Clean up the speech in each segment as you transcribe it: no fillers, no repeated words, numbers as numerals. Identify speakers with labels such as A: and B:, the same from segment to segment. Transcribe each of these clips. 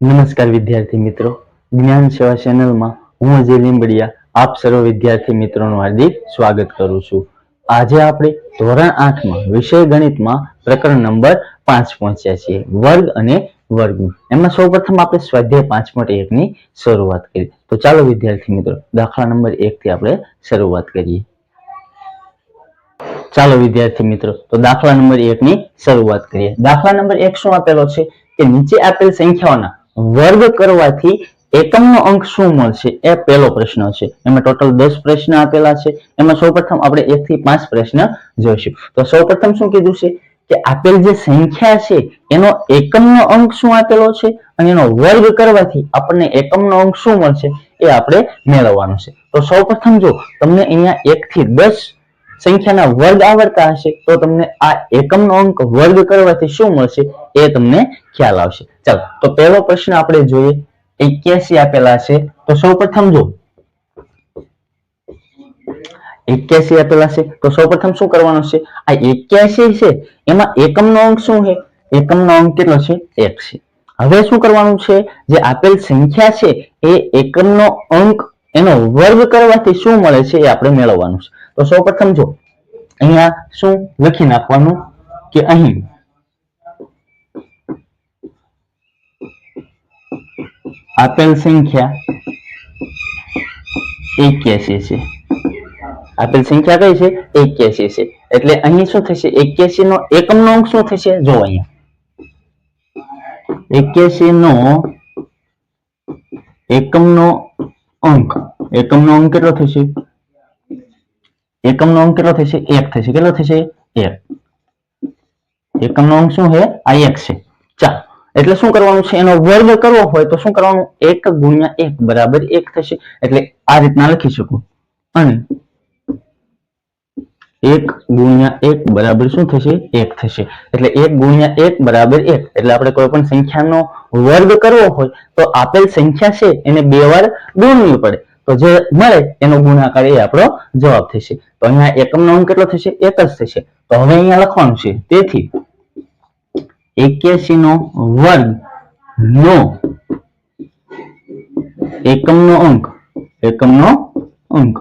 A: નમસ્કાર વિદ્યાર્થી મિત્રો, જ્ઞાન સેવા ચેનલમાં હું અજય લીંબડિયા આપ સર્વ વિદ્યાર્થી મિત્રોનું હાર્દિક સ્વાગત કરું છું. આજે આપણે ધોરણ 8 માં વિષય ગણિતમાં પ્રકરણ નંબર 5 પહોંચ્યા છીએ, વર્ગ અને વર્ગમૂળ. એમાં સૌપ્રથમ આપણે સ્વાધ્યાય 5.1 ની શરૂઆત કરી. તો ચાલો વિદ્યાર્થી મિત્રો દાખલા નંબર 1 થી આપણે શરૂઆત કરીએ. ચાલો વિદ્યાર્થી મિત્રો તો દાખલા નંબર 1 ની શરૂઆત કરીએ. દાખલા નંબર 1 શું આપેલો છે કે નીચે આપેલ સંખ્યાઓના વર્ગ કરવાથી એકમનો અંક શું મળશે એ પહેલો પ્રશ્ન છે. એમાં ટોટલ 10 પ્રશ્ન આપેલા છે. એમાં સૌપ્રથમ આપણે 1 થી 5 પ્રશ્ન જોઈશું. તો સૌપ્રથમ શું કીધું છે કે આપેલ જે સંખ્યા છે એનો એકમનો અંક શું આપેલો છે અને એનો વર્ગ કરવાથી આપણને એકમનો અંક શું મળશે એ આપણે મેળવવાનું છે. તો સૌપ્રથમ જો તમને અહીંયા 1 થી 10 સંખ્યાના વર્ગ આવડતા હશે તો તમને આ એકમનો અંક વર્ગ કરવાથી શું મળશે એ તમને ખ્યાલ આવશે. ચાલો તો પહેલો પ્રશ્ન આપણે જોઈએ. 81 આપેલા છે. તો સૌપ્રથમ જો 81 આપેલા છે તો સૌપ્રથમ શું કરવાનું છે, આ 81 છે એમાં એકમનો અંક શું છે, એકમનો અંક કેટલો છે 1 છે. હવે શું કરવાનું છે, જે આપેલ સંખ્યા છે એ એકમનો અંક એનો વર્ગ કરવાથી શું મળે છે એ આપણે મેળવવાનું છે. તો સૌપ્રથમ જો અહીંયા શું લખી નાખવાનું કે અહીં આપેલ સંખ્યા 81 છે. આપેલ સંખ્યા કઈ છે 81 છે. એટલે અહીં શું થશે, 81 નો એકમનો અંક શું થશે, જો અહીંયા 81 નો એકમનો અંક કેટલો થશે, એકમનો અંક કેટલો થશે 1 થશે. કેટલો થશે 1. એકમનો અંક શું છે આ 1 છે. ચાલો એટલે શું કરવાનું છે, એનો વર્ગ કરવો હોય તો શું કરવાનું, 1 ગુણ્યા 1 બરાબર 1 થશે. એટલે આ રીતના લખી શકું અને 1 ગુણ્યા 1 બરાબર શું થશે 1 થશે. એટલે 1 ગુણ્યા 1 બરાબર 1. એટલે આપણે કોઈ પણ સંખ્યાનો વર્ગ કરવો હોય તો આપેલ સંખ્યા છે એને 2 વાર ગુણવી પડે તો જે મળે એનો ગુણાકાર એ આપણો જવાબ થશે. તો અહીંયા એકમનો અંક કેટલો થશે 1 જ થશે. તો હવે અહીંયા લખવાનું છે, તેથી 81 નો વર્ગ નો એકમનો અંક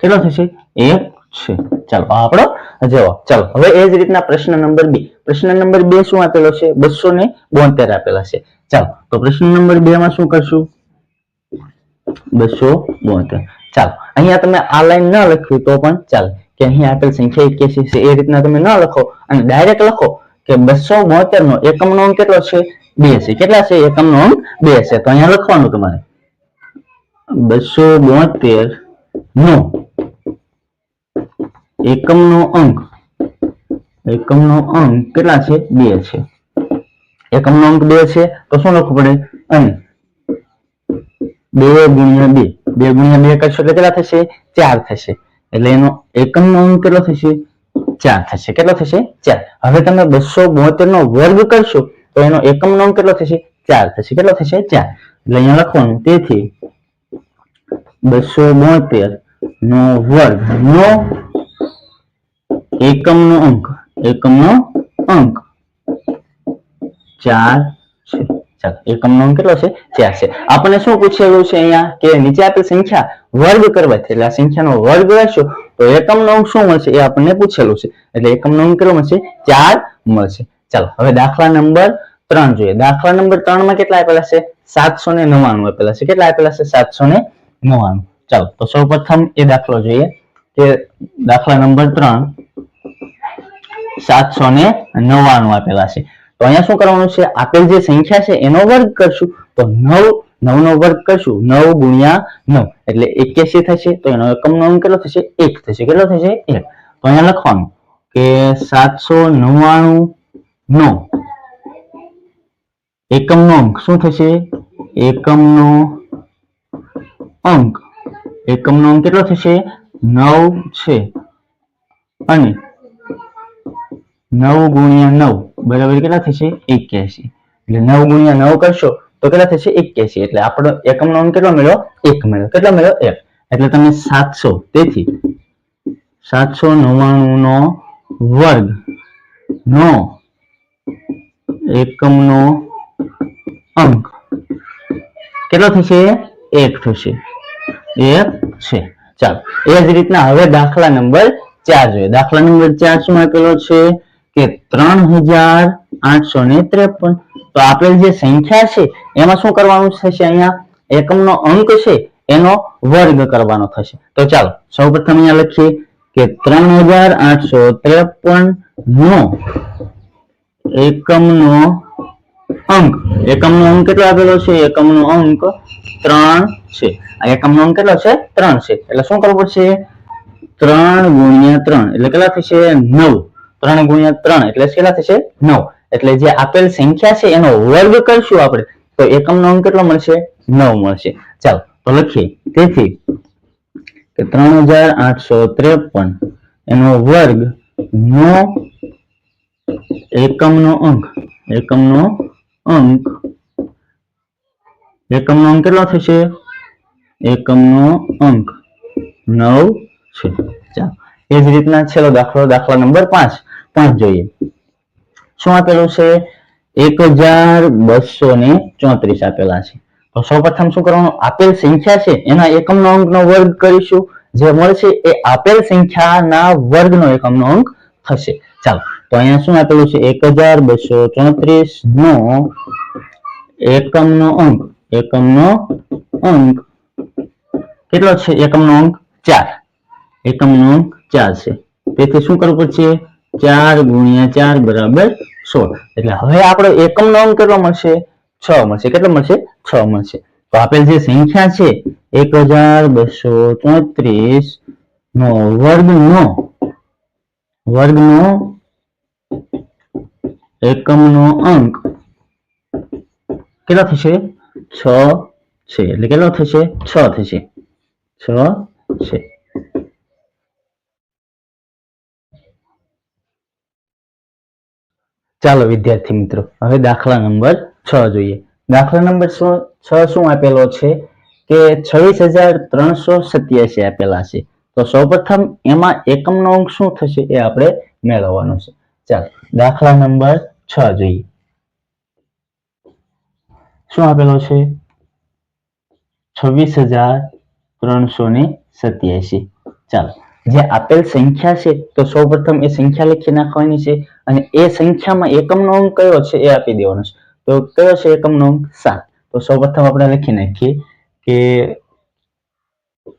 A: કેટલો થશે 1 છે. ચાલો આ આપણો જવાબ. ચાલો હવે એ જ રીતના પ્રશ્ન નંબર 2. પ્રશ્ન નંબર 2 શું આપેલો છે, 272 આપેલા છે. ચાલો તો પ્રશ્ન નંબર 2 માં શું કરશું, 272. ચાલો અહીંયા તમે આ લાઈન ન લખવી તો પણ ચાલે કે અહીંયા આપેલ સંખ્યા 81 છે એ રીતના તમે ન લખો અને ડાયરેક્ટ લખો કે 272 નો એકમનો અંક કેટલો છે 2 છે. કેટલા છે, એકમનો અંક 2 છે. તો અહીંયા લખવાનું તમારે 272 નો એકમનો અંક કેટલા છે 2 છે. એકમનો અંક 2 છે તો શું લખવું પડે, અને 2 ગુણ્યા 2 કરશો એટલે કેટલા થશે 4 થશે. એટલે એનો એકમનો અંક કેટલો થશે 4 થશે. કેટલો થશે 4. હવે તમે 272 નો વર્ગ કરશો તો એનો એકમનો અંક કેટલો થશે 4 થશે. કેટલો થશે 4. એટલે અહીંયા લખવાનું, તેથી 272 નો વર્ગ નો એકમનો અંક 4 છે. ચાલો એકમનો અંક કેટલો છે 4 છે. આપણને શું પૂછેલું છે અહીંયા કે નીચે આપેલ સંખ્યા વર્ગ કરવાથી, એટલે આ સંખ્યાનો વર્ગ કરશો તો એકમનો અંક શું મળશે એ આપણને પૂછેલું છે. એટલે એકમનો અંક કેટલો મળશે 4 મળશે. ચાલો હવે દાખલા નંબર 3 જોઈએ. દાખલા નંબર 3 માં કેટલા આપેલા છે, 799 આપેલા છે. કેટલા આપેલા છે 799. ચાલો તો સૌપ્રથમ એ દાખલો જોઈએ કે દાખલા નંબર 3 799 આપેલા છે. તો અહીંયા શું કરવાનું છે, આપેલ જે સંખ્યા છે એનો વર્ગ કરશું તો 9 નો વર્ગ કરશું, 9 ગુણ્યા 9 એટલે 81 થશે. તો એનો એકમનો અંક કેટલો થશે 1 થશે. કેટલો થશે 1. તો અહીંયા લખવાનું કે 799 નો એકમનો અંક શું થશે, એકમનો અંક કેટલો થશે 9 છે અને 9 ગુણ્યા 9 બરાબર કેટલા થશે 81. એટલે 9 ગુણ્યા 9 કરશો તો કેટલા થશે 81. એટલે આપણો એકમનો અંક કેટલો મળ્યો 1 મળ્યો. કેટલો મળ્યો 1. એટલે તમે 700, તેથી 799 નો વર્ગ નો એકમનો અંક કેટલો થશે 1 થશે 1 છે ચાલો એ જ રીતના હવે દાખલા નંબર 4 જોઈએ દાખલા નંબર 4 શું આપેલો છે કે 3853 તો આપેલ જે સંખ્યા છે એમાં શું કરવાનું થશે અહીંયા એકમનો અંક છે એનો વર્ગ કરવાનો થશે તો ચાલો સૌપ્રથમ અહીંયા લખીએ કે 3853 નો એકમનો અંક કેટલો આપેલો છે એકમનો અંક 3 છે આ એકમનો અંક કેટલો છે 3 છે એટલે શું કરવું પડશે 3 ગુણ્યા 3 એટલે કેટલા થશે 9 3 ગુણ્યા 3 એટલે કેટલા થશે 9 એટલે જે આપેલ સંખ્યા છે એનો વર્ગ કરશું આપણે તો એકમનો અંક કેટલો મળશે 9 મળશે ચાલો તો લખીએ તેથી કે 3853 એનો વર્ગ નો એકમનો અંક કેટલો થશે એકમનો અંક 9 છે ચાલો એ જ રીતના છેલ્લો દાખલા નંબર 5 જોઈએ શું આપેલું છે 1234 આપેલા છે તો સૌપ્રથમ શું કરવાનું આપેલ સંખ્યા છે એના એકમનો અંકનો વર્ગ કરીશું જે મળશે એ આપેલ સંખ્યાના વર્ગનો એકમનો અંક થશે ચાલો તો અહીંયા શું આપેલું છે 1234 નો એકમનો અંક કેટલો છે એકમનો અંક 4 એકમનો અંક 4 છે તેથી શું કરવું પડશે 4 ગુણ્યા 4 બરાબર 16 એટલે હવે આપણો એકમનો અંક કેટલો મળશે 6 મળશે કેટલો મળશે 6 મળશે તો આપેલ જે સંખ્યા છે 1234 નો વર્ગનો એકમનો અંક કેટલો થશે 6 છે એટલે કેટલો થશે 6 થશે 6 છે ચાલો વિદ્યાર્થી મિત્રો હવે દાખલા નંબર 6 જોઈએ દાખલા નંબર 6 શું આપેલો છે કે 26387 આપેલા છે તો સૌપ્રથમ એમાં એકમનો અંક શું થશે એ આપણે મેળવવાનો છે ચાલો દાખલા નંબર 6 જોઈએ શું આપેલો છે 26387 ચાલો જે આપેલ સંખ્યા છે તો સૌપ્રથમ એ સંખ્યા લખી નાખવાની છે અને એ સંખ્યામાં એકમનો અંક કયો છે એ આપી દેવાનો છે તો કયો છે એકમનો અંક 7 તો સૌપ્રથમ આપણે લખી નાખીએ કે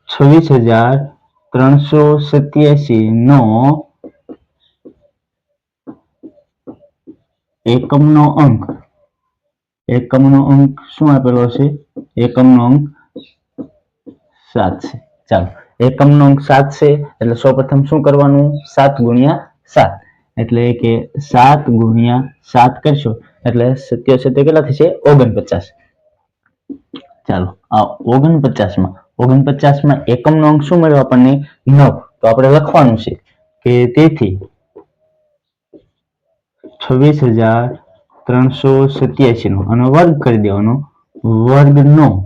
A: 26387 નો એકમનો અંક શું આપેલો છે એકમનો અંક 7 છે ચાલો એકમનો અંક 7 છે એટલે સૌપ્રથમ શું કરવાનું 7 ગુણ્યા 7 એટલે કે 7 ગુણ્યા 7 કરશો એટલે 77 કેટલા થશે 49 ચાલો આ 49 માં એકમનો અંક શું મળ્યો આપણને 9 તો આપણે લખવાનું છે કે તેથી 26387 નો અને વર્ગ કરી દેવાનો વર્ગનો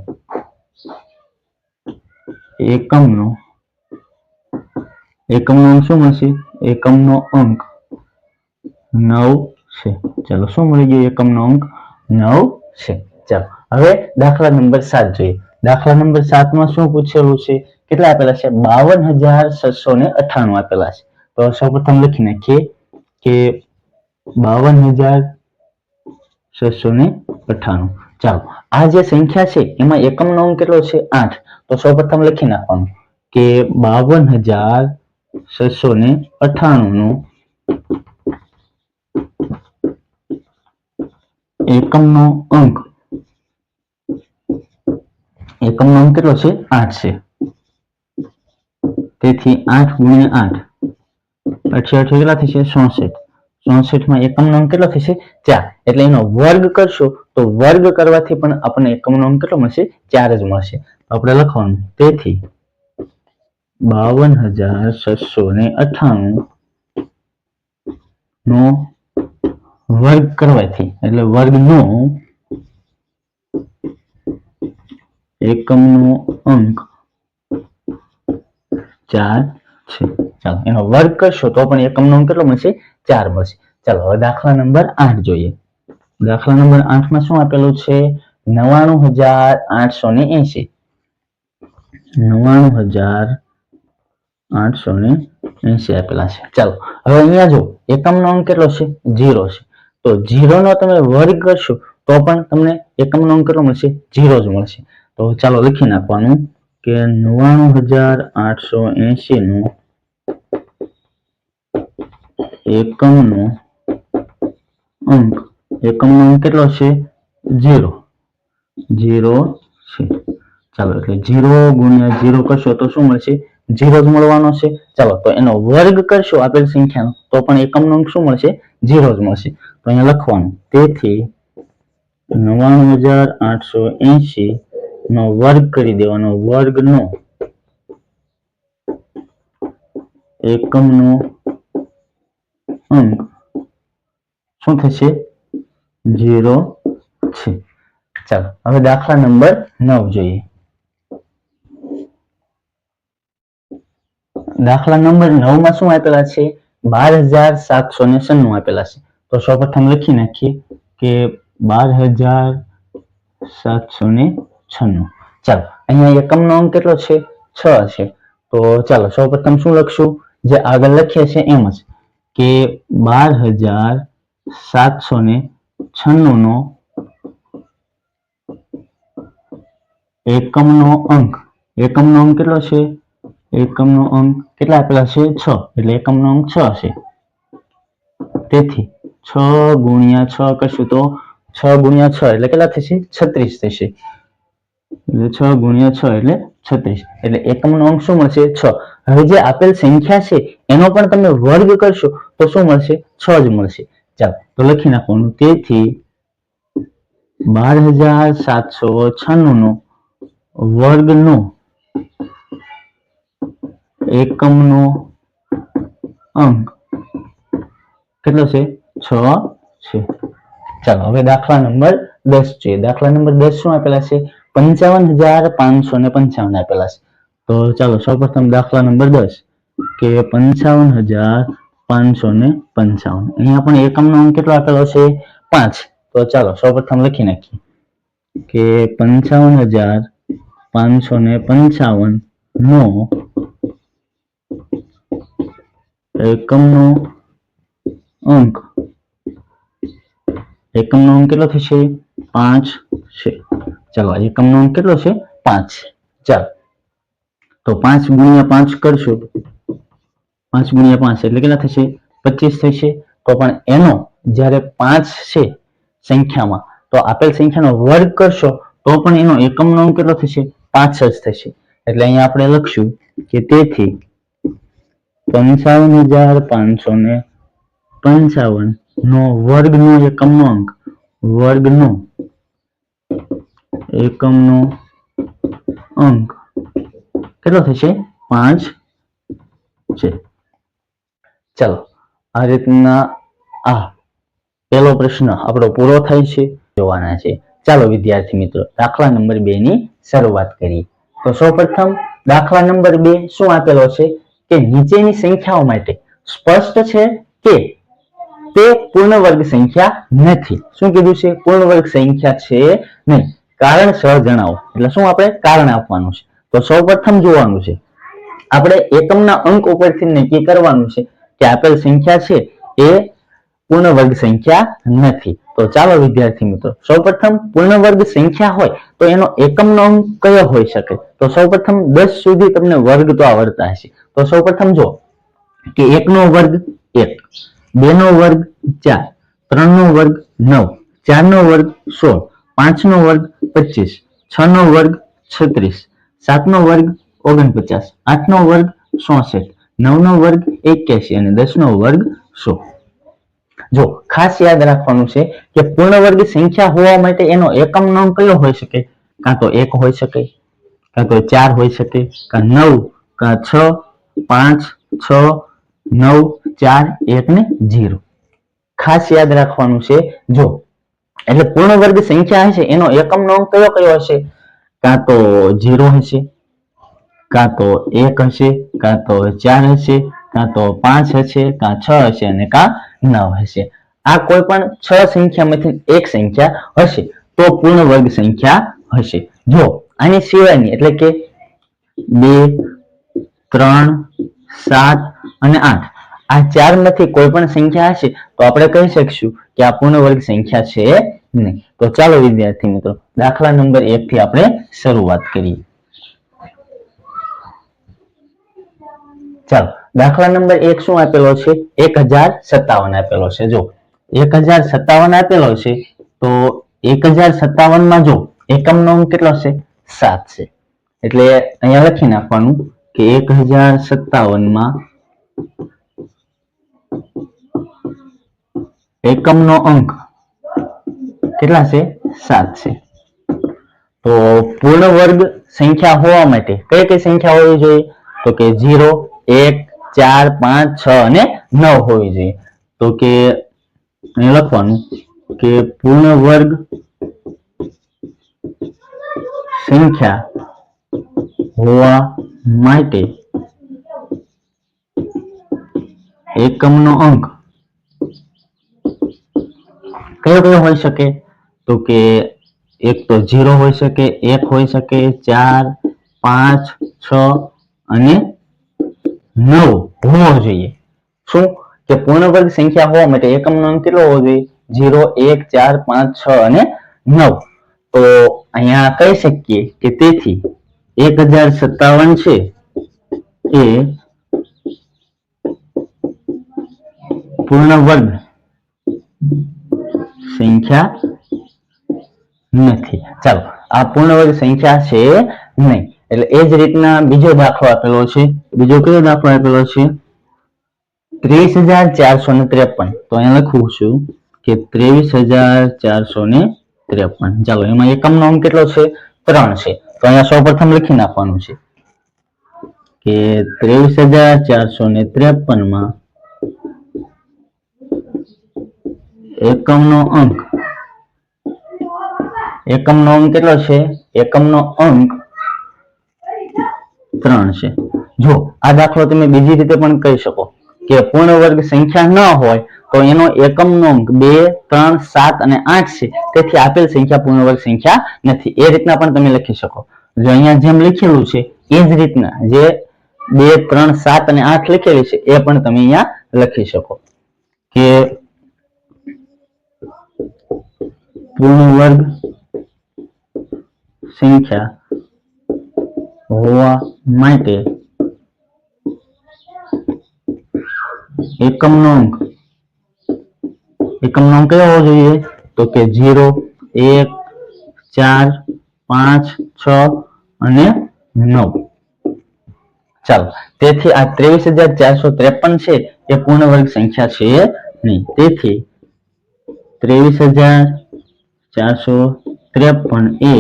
A: એકમનો અંક શું મળશે એકમનો અંક 9 છે ચાલો શું મળી ગયું એકમનો અંક 9 છે ચાલો હવે દાખલા નંબર 7 જોઈએ દાખલા નંબર 7 માં શું પૂછેલું છે કેટલા આપેલા છે 52698 આપેલા છે તો સૌપ્રથમ લખી નાખીએ કે 52698 ચાલો આ જે સંખ્યા છે એમાં એકમનો અંક કેટલો છે 8 તો સૌપ્રથમ લખી નાખવાનું કે 52698 નો એકમનો અંક કેટલો છે 8 છે તેથી 8 ગુણ્યા 8 કેટલા થશે 64 માં એકમનો અંક કેટલો થશે 4 એટલે એનો વર્ગ કરશો તો વર્ગ કરવાથી પણ આપણને એકમનો અંક કેટલો મળશે 4 જ મળશે આપણે લખવાનું તેથી 52698 નો વર્ગ કરવાથી એટલે વર્ગનો એકમનો અંક 4 છે ચાલો એનો વર્ગ કરશો તો પણ એકમનો અંક કેટલો મળશે 4 મળશે ચાલો હવે દાખલા નંબર 8 જોઈએ દાખલા નંબર 8 માં શું આપેલું છે 99,880 99,880 આપેલા છે. ચાલો હવે અહીંયા જો એકમનો અંક કેટલો છે 0 છે, તો 0 નો તમે વર્ગ કરશો તો પણ તમને એકમનો અંક કેટલો મળશે 0 જ મળશે. તો ચાલો લખી નાખવાનું કે 99,880 નો એકમનો અંક કેટલો છે 0 છે. ચાલો એટલે 0 ગુણ્યા 0 કરશો તો શું મળશે 0 જ મળવાનો છે. ચાલો તો એનો વર્ગ કરશો આપેલ સંખ્યાનો તો પણ એકમનો અંક શું મળશે 0 જ મળશે. તો અહીંયા લખવાનું તેથી 99,880 નો વર્ગ કરી દેવાનો, વર્ગનો એકમનો અંક શું થશે 0 છે. ચાલો હવે દાખલા નંબર 9 જોઈએ. દાખલા નંબર 9 માં શું આપેલા છે 12,796 આપેલા છે. તો સૌપ્રથમ લખી નાખીએ કે 12,796. ચાલો અહીંયા એકમનો અંક કેટલો છે 6 છે. તો ચાલો સૌપ્રથમ શું લખશું જે આગળ લખીએ છીએ એમ જ કે 12,796 નો એકમનો અંક કેટલો છે એકમનો અંક કેટલા આપેલા છે 6 એટલે એકમનો અંક 6 છે. તેથી 6 ગુણ્યા 6 કરશું તો 6 ગુણ્યા 6 એટલે કેટલા થશે 36 થશે. એટલે 6 ગુણ્યા 6 એટલે 36 એટલે એકમનો અંક શું મળશે 6. હવે જે આપેલ સંખ્યા છે એનો પણ તમે વર્ગ કરશો તો શું મળશે 6 જ મળશે. ચાલો તો લખી નાખવાનું તેથી 12,796 નો વર્ગનો એકમનો અંક કેટલો છે 6 છે. ચાલો હવે દાખલા નંબર 10 છે. દાખલા નંબર 10 શું આપેલા છે 55,555 આપેલા છે. તો ચાલો સૌપ્રથમ દાખલા નંબર 10 કે 55,555 અહીંયા પણ એકમનો અંક કેટલો આપેલો છે 5. તો ચાલો સૌપ્રથમ લખી નાખીએ કે 55,555 નો એકમનો અંક કેટલો થશે 5 છે. ચાલો એકમનો અંક કેટલો છે 5. ચાલો તો 5 ગુણ્યા 5 કરશું 5 ગુણ્યા 5 એટલે કેટલા થશે 25 થશે. તો પણ એનો જ્યારે 5 છે સંખ્યામાં તો આપેલ સંખ્યાનો વર્ગ કરશો તો પણ એનો એકમનો અંક કેટલો થશે 5 જ થશે. એટલે અહીંયા આપણે લખશું કે તેથી 55,555 નો વર્ગનો એકમનો અંક કેટલો થશે 5 છે. ચાલો આ રીતના આ પહેલો પ્રશ્ન આપણો પૂરો થાય છે જોવાના છે. ચાલો વિદ્યાર્થી મિત્રો દાખલા નંબર 2 ની શરૂઆત કરીએ. તો સૌપ્રથમ દાખલા નંબર 2 શું આપેલો છે કે નીચેની સંખ્યાઓ માટે સ્પષ્ટ છે કે તે પૂર્ણ વર્ગ સંખ્યા નથી. શું કીધું છે પૂર્ણ વર્ગ સંખ્યા છે નહીં. કારણ સહ જણાવો એટલે શું આપણે કારણ આપવાનું છે. તો સૌપ્રથમ જોવાનું છે આપણે એકમના અંક ઉપરથી નક્કી કરવાનું છે કે આપેલ સંખ્યા છે એ પૂર્ણ વર્ગ સંખ્યા નથી. તો ચાલો વિદ્યાર્થી મિત્રો સૌપ્રથમ પૂર્ણ વર્ગ સંખ્યા હોય તો એનો એકમનો અંક કયો હોઈ શકે. તો સૌપ્રથમ 10 સુધી તમને વર્ગ તો આવડતા હશે. તો સૌપ્રથમ જો કે 1 નો વર્ગ 1, 2 નો વર્ગ 4, 3 નો વર્ગ 9, 4 નો વર્ગ 16, 5 નો વર્ગ 25, 6 નો વર્ગ 36, 7 નો વર્ગ 49, 8 નો વર્ગ 64, 9 નો વર્ગ 81 અને 10 નો વર્ગ 100. જો ખાસ યાદ રાખવાનું છે કે પૂર્ણ વર્ગ સંખ્યા હોવા માટે એનો એકમનો અંક કયો હોઈ શકે. કાં તો 1 હોઈ શકે, કાં તો 4 હોઈ શકે, કાં 9, કાં 6, 5, 6, 9, 4, 1 ને 0. ખાસ યાદ રાખવાનું છે. જો એટલે પૂર્ણ વર્ગ સંખ્યા હશે એનો એકમનો અંક કયો હશે. કાં તો 0 હશે, કાં તો 1 હશે, કાં તો 4 હશે, કાં તો 5 હશે, કાં 6 હશે અને કાં 9 હશે. આ કોઈ પણ 6 સંખ્યામાંથી એક સંખ્યા હશે. તો પૂર્ણ વર્ગ સંખ્યા હશે. જો આની સિવાયની એટલે કે 2, 3, 7 અને 8 આ ચાર માંથી કોઈ પણ સંખ્યા હશે તો આપણે કહી શકશું કે આ પૂર્ણ વર્ગ સંખ્યા છે નહીં. તો ચાલો વિદ્યાર્થી મિત્રો દાખલા નંબર 1 થી આપણે શરૂઆત કરીએ. ચાલો દાખલા નંબર 1 શું આપેલો છે? 1057 આપેલો છે. જો 1057 આપેલો છે તો 1057 માં જો એકમનો અંક કેટલો છે? 7 છે. એટલે અહીંયા લખી નાખવાનું કે 1057 માં એકમનો અંક કેટલા છે? 7 છે. તો પૂર્ણ વર્ગ સંખ્યા હોવા માટે કઈ કઈ સંખ્યા હોવી જોઈએ? તો કે 0, 1, 4, 5, 6 અને 9 હોવી જોઈએ. તો કે અહીં લખવાનું કે પૂર્ણ વર્ગ સંખ્યા હોવા માટે એકમનો અંક કયો કયો હોઈ શકે? તો કે એક તો 0 હોઈ શકે, 1 હોઈ શકે, 4, 5, 6 અને 9 હોવો જોઈએ. શું કે પૂર્ણ વર્ગ સંખ્યા હોવા માટે એકમનો અંક કેટલો હોવો જોઈએ? 0, 1, 4, 5, 6 અને 9. તો અહીંયા કહી શકીએ કે તેથી 1057 છે એ પૂર્ણ વર્ગ સંખ્યા નથી. ચાલો આ પૂર્ણ વર્ગ સંખ્યા છે નહીં. એટલે એ જ રીતના બીજો દાખલો આપેલો છે. બીજો કયો દાખલો આપેલો છે? 23,453. તો અહીંયા લખું છું કે 23,453. ચાલો એમાં એકમનો અંક કેટલો છે? 3 છે. તો અહીંયા સૌપ્રથમ લખી નાખવાનું છે કે 23,453 માં એકમનો અંક કેટલો છે? એકમનો અંક 3 છે. જો આ દાખલો તમે બીજી રીતે પણ કહી શકો કે પૂર્ણ વર્ગ સંખ્યા ન હોય તો એનો એકમનો અંક 2, 3, 7 અને 8 છે. તેથી આપેલ સંખ્યા પૂર્ણ વર્ગ સંખ્યા નથી. એ રીતના પણ તમે લખી શકો. જો અહીંયા જેમ લખેલું છે એ જ રીતના જે 2, 3, 7 અને 8 લખેલી છે એ પણ તમે અહીંયા લખી શકો કે પૂર્ણ વર્ગ સંખ્યા હોવા માટે એકમનો અંક કયો હોવો જોઈએ? તો કે 0, 1, 4, 5, 6 અને 9. ચાલો તેથી આ 23,453 છે એ પૂર્ણ વર્ગ સંખ્યા છે નહીં. તેથી 23,453 એ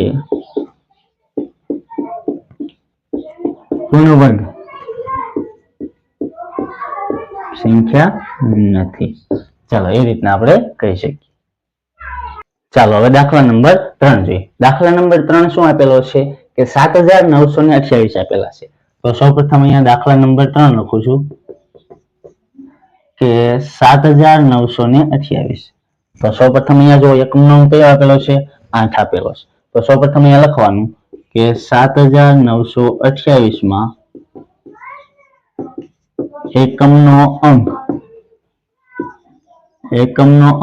A: પૂર્ણ વર્ગ સંખ્યા નથી. ચાલો એ રીતના આપણે કહી શકીએ. ચાલો હવે દાખલા નંબર 3 જોઈએ. દાખલા નંબર 3 શું આપેલો છે કે 7,928 આપેલા છે. તો સૌપ્રથમ અહીંયા દાખલા નંબર 3 લખું છું કે 7,928. તો સૌપ્રથમ અહીંયા જો એકમનો અંક કયો આપેલો છે? 8 આપેલો છે. તો સૌપ્રથમ અહીંયા લખવાનું કે 7,928 માં એકમનો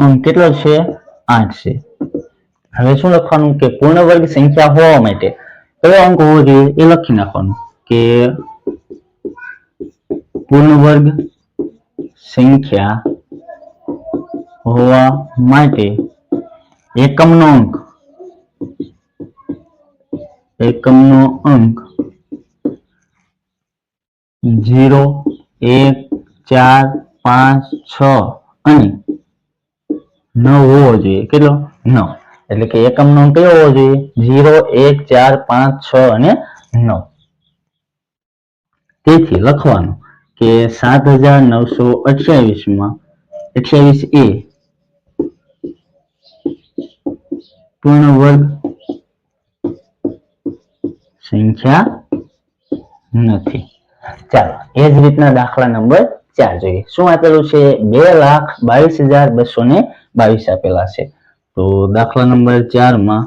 A: અંક કેટલો છે? 8 છે. હવે શું લખવાનું કે પૂર્ણ વર્ગ સંખ્યા હોવા માટે કયો અંક હોવો જોઈએ એ લખી નાખવાનું કે પૂર્ણ વર્ગ સંખ્યા હોવા માટે એકમનો અંક 0, 1, 4, 5, 6 અને 9 હોવો જોઈએ. કેટલો? 9. એટલે કે એકમનો અંક કયો હોવો જોઈએ? 0, 1, 4, 5, 6 અને 9. તેથી લખવાનું કે 7,928 માં 28 એ પૂર્ણ વર્ગ સંખ્યા નથી. ચાલો એ જ રીતના દાખલા નંબર 4 જોઈએ. શું આપેલું છે? 2,22,222 આપેલા છે. તો દાખલા નંબર 4 માં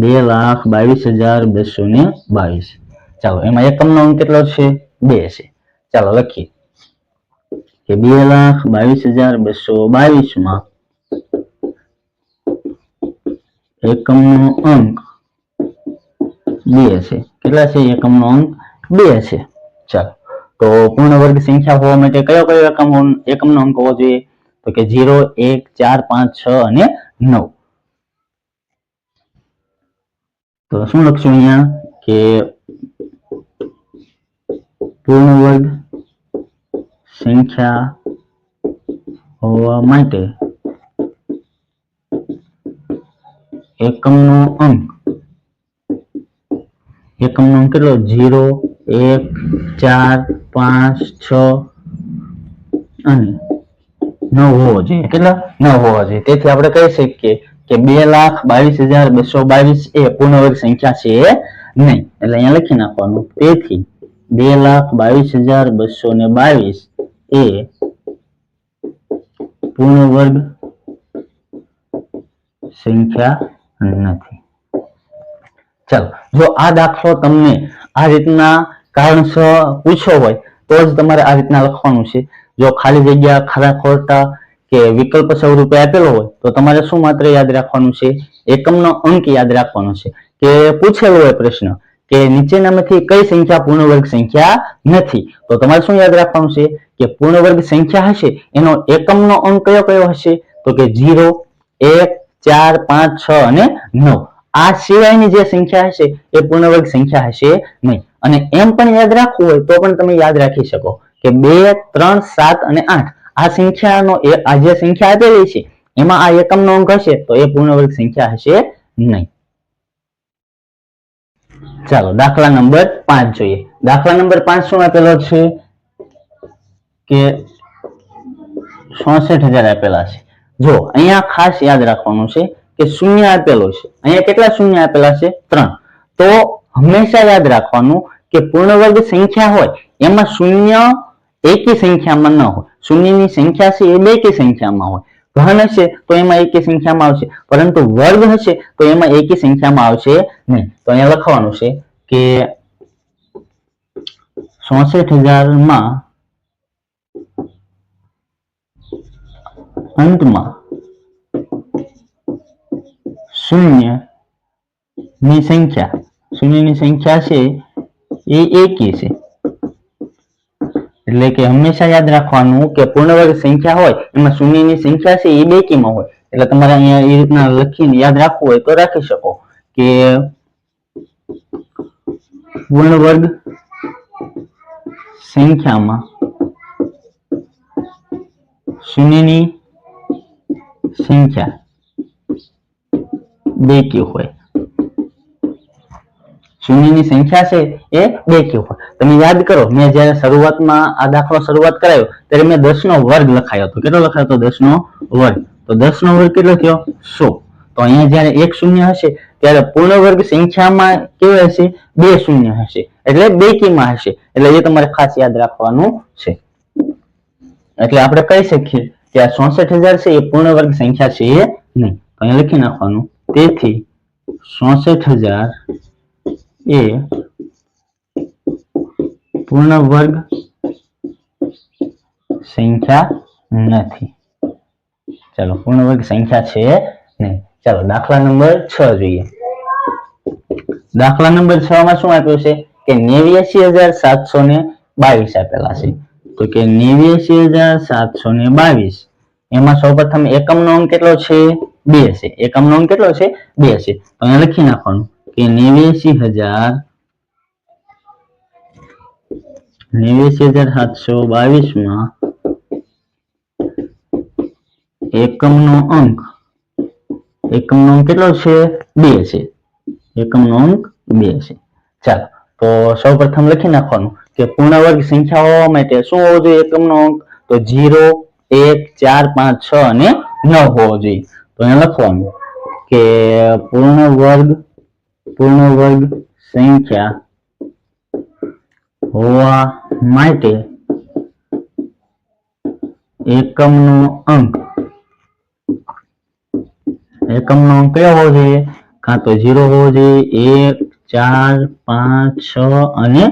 A: 2,22,222. ચાલો એમાં એકમનો અંક કેટલો છે? 2 છે. ચાલો લખીએ કે 2,22,222 માં એકમનો અંક 2 છે. કેટલા છે? એકમનો અંક 2 છે. ચાલો તો પૂર્ણ વર્ગ સંખ્યા હોવા માટે કયો કયો એકમનો અંક હોવો જોઈએ? તો કે 0, 1, 4, 5, 6 અને 9. તો શું લખશું અહીંયા કે પૂર્ણ વર્ગ સંખ્યા હોવા માટે એકમનો અંક કેટલો? 0, 1, 4, 5, 6 અને 9 હોવો જોઈએ. કેટલા? 9 હોવા જોઈએ. તેથી આપણે કહી શકીએ કે 2,22,222 એ પૂર્ણ વર્ગ સંખ્યા છે નહીં. એટલે અહીંયા લખી નાખવાનું. તેથી 2,22,222 એ પૂર્ણ વર્ગ સંખ્યા નથી. ચાલો જો આ દાખલો તમને આ રીતના કારણસર પૂછ્યો હોય તો જ તમારે આ રીતના લખવાનું છે. જો ખાલી જગ્યા, ખરા ખોટા કે વિકલ્પ સ્વરૂપે આપેલો હોય તો તમારે શું માત્ર યાદ રાખવાનું છે? એકમનો અંક યાદ રાખવાનો છે. કે પૂછેલો હોય પ્રશ્ન કે નીચેનામાંથી કઈ સંખ્યા પૂર્ણ વર્ગ સંખ્યા નથી, તો તમારે શું યાદ રાખવાનું છે કે પૂર્ણ વર્ગ સંખ્યા હશે એનો એકમનો અંક કયો હશે? તો કે 0, 1, 4, 5, 6 અને 9. આ સિવાયની જે સંખ્યા હશે એ પૂર્ણ વર્ગ સંખ્યા હશે નહીં. અને એમ પણ યાદ રાખવું હોય તો પણ તમે યાદ રાખી શકો કે 2, 3, 7 અને 8 આ સંખ્યાનો આ જે સંખ્યા આપેલી છે એમાં આ એકમનો અંક હશે તો એ પૂર્ણ વર્ગ સંખ્યા હશે નહીં. ચાલો દાખલા નંબર 5 જોઈએ. દાખલા નંબર 5 શું આપેલો છે કે 66,000 આપેલા છે. જો અહીંયા ખાસ યાદ રાખવાનું છે કે શૂન્ય આપેલો છે. અહીંયા કેટલા શૂન્ય આપેલા છે? 3. તો હંમેશા યાદ રાખવાનું કે પૂર્ણ વર્ગ સંખ્યા હોય એમાં શૂન્ય એકી સંખ્યામાં ન હોય. શૂન્યની સંખ્યા છે એ બેકી સંખ્યામાં હોય. ઘન હશે તો એમાં એકી સંખ્યામાં આવશે, પરંતુ વર્ગ હશે તો એમાં એકી સંખ્યામાં આવશે નહીં. તો અહીંયા લખવાનું છે કે 66,000 માં અંતમાં શૂન્યની સંખ્યા છે એ એકી છે. એટલે કે હંમેશા યાદ રાખવાનું કે પૂર્ણ વર્ગ સંખ્યા હોય એમાં શૂન્યની સંખ્યા છે એ બેકીમાં હોય. એટલે તમારે અહીંયા એ રીતના લખીને યાદ રાખવું હોય તો રાખી શકો કે પૂર્ણ વર્ગ સંખ્યામાં શૂન્યની સંખ્યા બેકી હોય. શૂન્યની સંખ્યા છે એ બેકી હોય. તમે યાદ કરો, મેં જ્યારે શરૂઆતમાં આ દાખલો શરૂઆત કરાયો ત્યારે મેં 10 નો વર્ગ લખાયો હતો. કેટલો લખાયો હતો? 10 નો વર્ગ. તો 10 નો વર્ગ કેટલો થયો? 100. તો અહીંયા જ્યારે એક શૂન્ય હશે ત્યારે પૂર્ણ વર્ગ સંખ્યામાં કેવું હશે? 2 શૂન્ય હશે, એટલે બેકીમાં હશે. એટલે એ તમારે ખાસ યાદ રાખવાનું છે. એટલે આપણે કહી શકીએ કે આ 66,000 છે એ પૂર્ણ વર્ગ સંખ્યા છે નહીં. તો અહીંયા લખી નાખવાનું. તેથી 66,000 એ પૂર્ણ વર્ગ સંખ્યા નથી. ચાલો પૂર્ણ વર્ગ સંખ્યા છે નહીં. ચાલો દાખલા નંબર 6 જોઈએ. દાખલા નંબર 6 માં શું આપ્યું છે કે 89,722 આપેલા છે. તો કે 89,722 એમાં સૌપ્રથમ એકમનો અંક કેટલો છે? 2 છે. એકમનો અંક કેટલો છે? 2 છે. તો અહીંયા લખી નાખવાનું કે 89,722 માં એકમનો અંક કેટલો છે? 2 છે. એકમનો અંક 2 છે. ચાલો તો સૌપ્રથમ લખી નાખવાનું કે પૂર્ણ વર્ગ સંખ્યા હોવા માટે શું હોવો જોઈએ? એકમનો અંક તો 0, 1, 4, 5, 6 અને 9 હોવો જોઈએ. તો અહીંયા લખવાનું કે પૂર્ણ વર્ગ સંખ્યા હોવા માટે એકમનો અંક એકમનો અંક કયો હોવો જોઈએ? કાં તો 0 હોવો જોઈએ, 1, 4, 5, 6 અને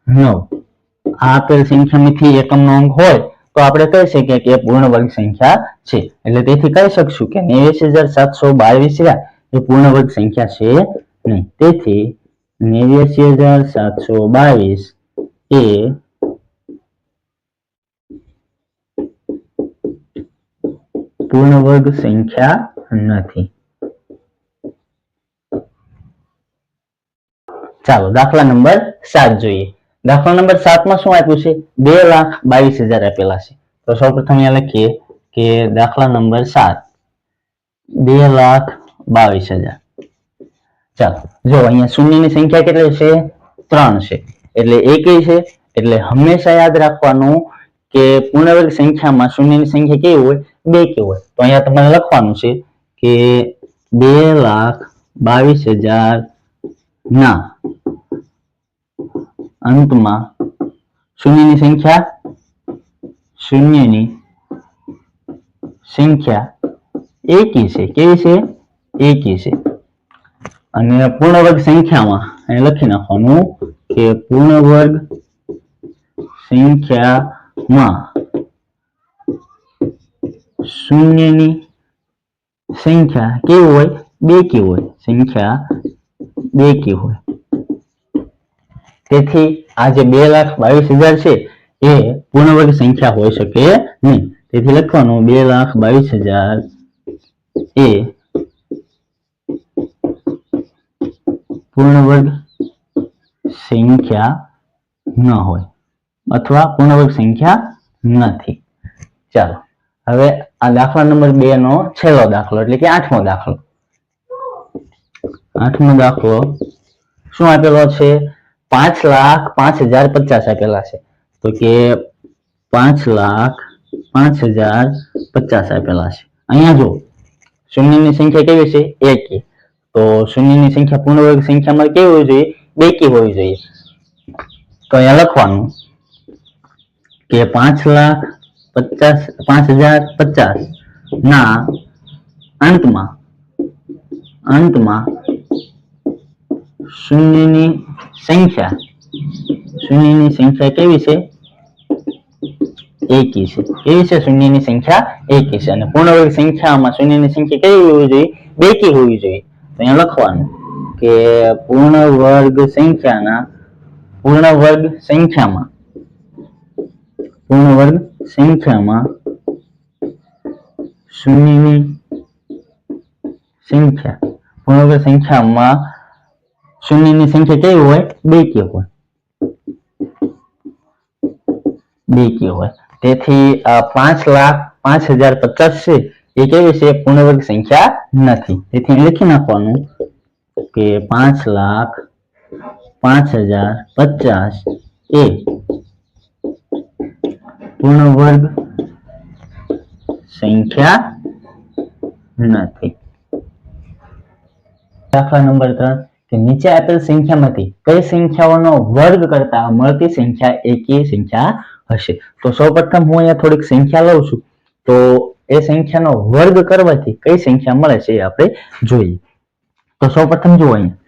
A: 9. આ આપેલ સંખ્યામાંથી એકમનો અંક હોય તો આપણે કહી શકીએ કે એ પૂર્ણ વર્ગ સંખ્યા છે. એટલે તેથી કહી શકશું કે 89,722 એ પૂર્ણ વર્ગ સંખ્યા છે નહીં. તેથી 89,722 એ પૂર્ણ વર્ગ સંખ્યા નથી. ચાલો દાખલા નંબર 7 જોઈએ. દાખલા નંબર 7 માં શું આપ્યું છે? 2,22,000 આપેલા છે. તો સૌપ્રથમ અહીંયા લખીએ કે દાખલા નંબર 7 2,22,000. ચાલો જો અહીંયા શૂન્યની સંખ્યા કેટલી છે? 3 છે. એટલે એકેય છે. એટલે હંમેશા યાદ રાખવાનું કે પૂર્ણ વર્ગ સંખ્યામાં શૂન્યની સંખ્યા કેવી હોય? બેકી હોય. તો અહીંયા તમારે લખવાનું છે કે 2,22,000 ના અંતમાં શૂન્યની સંખ્યા એકી છે. કેવી છે? એકી છે. અને પૂર્ણ વર્ગ સંખ્યામાં અહીં લખી નાખવાનું કે પૂર્ણ વર્ગ સંખ્યામાં શૂન્યની સંખ્યા કેવી હોય? બેકી હોય. સંખ્યા બેકી હોય. તેથી આ જે 2,22,000 છે એ પૂર્ણ વર્ગ સંખ્યા હોઈ શકે નહીં. તેથી લખવાનું 2,22,000 એ પૂર્ણ વર્ગ સંખ્યા ન હોય અથવા પૂર્ણ વર્ગ સંખ્યા નથી. ચાલો હવે આ દાખલા નંબર 2 નો છેલ્લો દાખલો એટલે કે 8મો દાખલો. 8મો દાખલો શું આપેલો છે? 5,05,050 આપેલા છે. તો કે 5,05,050 આપેલા છે. અહીંયા જો શૂન્યની સંખ્યા કેવી છે? એકી. તો શૂન્યની સંખ્યા પૂર્ણ વર્ગ સંખ્યામાં કેવી હોવી જોઈએ? બેકી હોવી જોઈએ. તો અહીંયા લખવાનું કે 5,05,050 ના અંતમાં શૂન્યની સંખ્યા કેવી છે? એકી છે. કેવી છે? શૂન્યની સંખ્યા એકી છે. અને પૂર્ણ વર્ગ સંખ્યામાં શૂન્યની સંખ્યા કેવી હોવી જોઈએ? બેકી હોવી જોઈએ. તો અહીંયા લખવાનું કે પૂર્ણ વર્ગ સંખ્યામાં શૂન્યની સંખ્યા કેવી હોય? બેકી હોય. તેથી 5,05,050 છે એ કેવી છે? પૂર્ણ વર્ગ સંખ્યા નથી. તેથી લખી નાખવાનું કે 5,05,050 એ પૂર્ણ વર્ગ સંખ્યા નથી. દાખલા નંબર 3 કે નીચે આપેલ સંખ્યામાંથી કઈ સંખ્યાઓનો વર્ગ કરતા મળતી સંખ્યા એકી સંખ્યા હશે? તો સૌપ્રથમ હું અહીંયા થોડીક સંખ્યા લઉં છું. તો એ સંખ્યાનો વર્ગ કરવાથી કઈ સંખ્યા મળે છે એ આપણે જોઈએ. તો સૌપ્રથમ જુઓ અહીંયા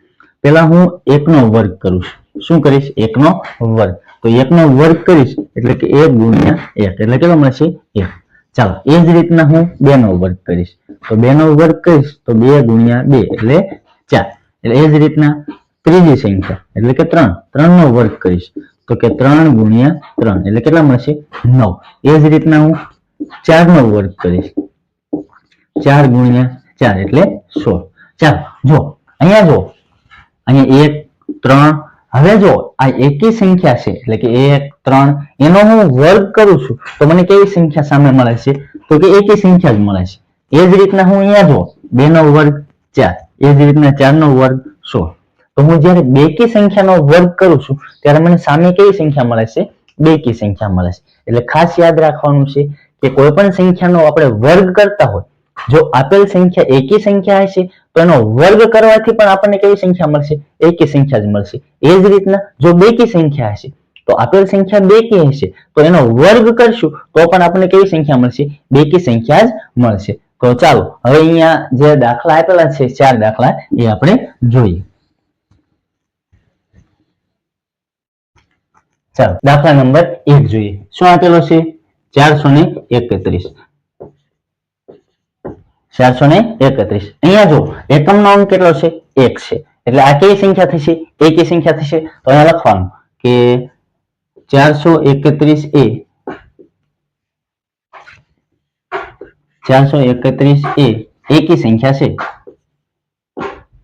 A: પહેલા હું 1 નો વર્ગ કરું છું. શું કરીશ? 1 નો વર્ગ. તો 1 નો વર્ગ કરીશ એટલે કે 1 ગુણ્યા 1 એટલે કેટલો મળશે? 1. ચાલો એ જ રીતના હું 2 નો વર્ગ કરીશ. તો 2 નો વર્ગ કરીશ તો 2 ગુણ્યા 2 એટલે 4. એટલે એ જ રીતના ત્રીજી સંખ્યા એટલે કે 3 નો વર્ગ કરીશ તો કે 3 ગુણ્યા 3 એટલે કેટલા મળશે? 9. એ જ રીતના હું 4 નો વર્ગ કરીશ 4 ગુણ્યા 4 એટલે 16. ચાલો જો અહીંયા 1 3. હવે જો આ એકી સંખ્યા છે એટલે કે 1 3 એનો હું વર્ગ કરું છું તો મને કેવી સંખ્યા સામે મળે છે? તો કે એકી સંખ્યા જ મળે છે. એ જ રીતના હું અહીંયા જો 2 નો વર્ગ 4 એ જ રીતના 4 નો વર્ગ 16. તો હું જ્યારે બેકી સંખ્યાનો વર્ગ કરું છું ત્યારે મને સામે કેવી સંખ્યા મળે છે? બેકી સંખ્યા મળે છે. એટલે ખાસ યાદ રાખવાનું છે કે કોઈ પણ સંખ્યાનો આપણે વર્ગ કરતા હોય જો આપેલ સંખ્યા એકી સંખ્યા હશે તો એનો વર્ગ કરવાથી પણ આપણને કેવી સંખ્યા મળશે? એકી સંખ્યા જ મળશે. એ જ રીતના જો બેકી સંખ્યા હશે તો આપેલ સંખ્યા બેકી હશે તો એનો વર્ગ કરશું તો પણ આપણને કેવી સંખ્યા મળશે? બેકી સંખ્યા જ મળશે. તો ચાલો હવે અહીંયા જે દાખલા આપેલા છે 4 દાખલા એ આપણે જોઈએ. ચાલો દાખલા નંબર 1 જોઈએ. શું આપેલો છે? 431. 431. અહીંયા જો એકમનો અંક કેટલો છે? 1 છે. એટલે આ કઈ સંખ્યા થશે? એકી સંખ્યા થશે. તો અહીંયા લખવાનું કે 431 એ 431 એ એકી સંખ્યા છે.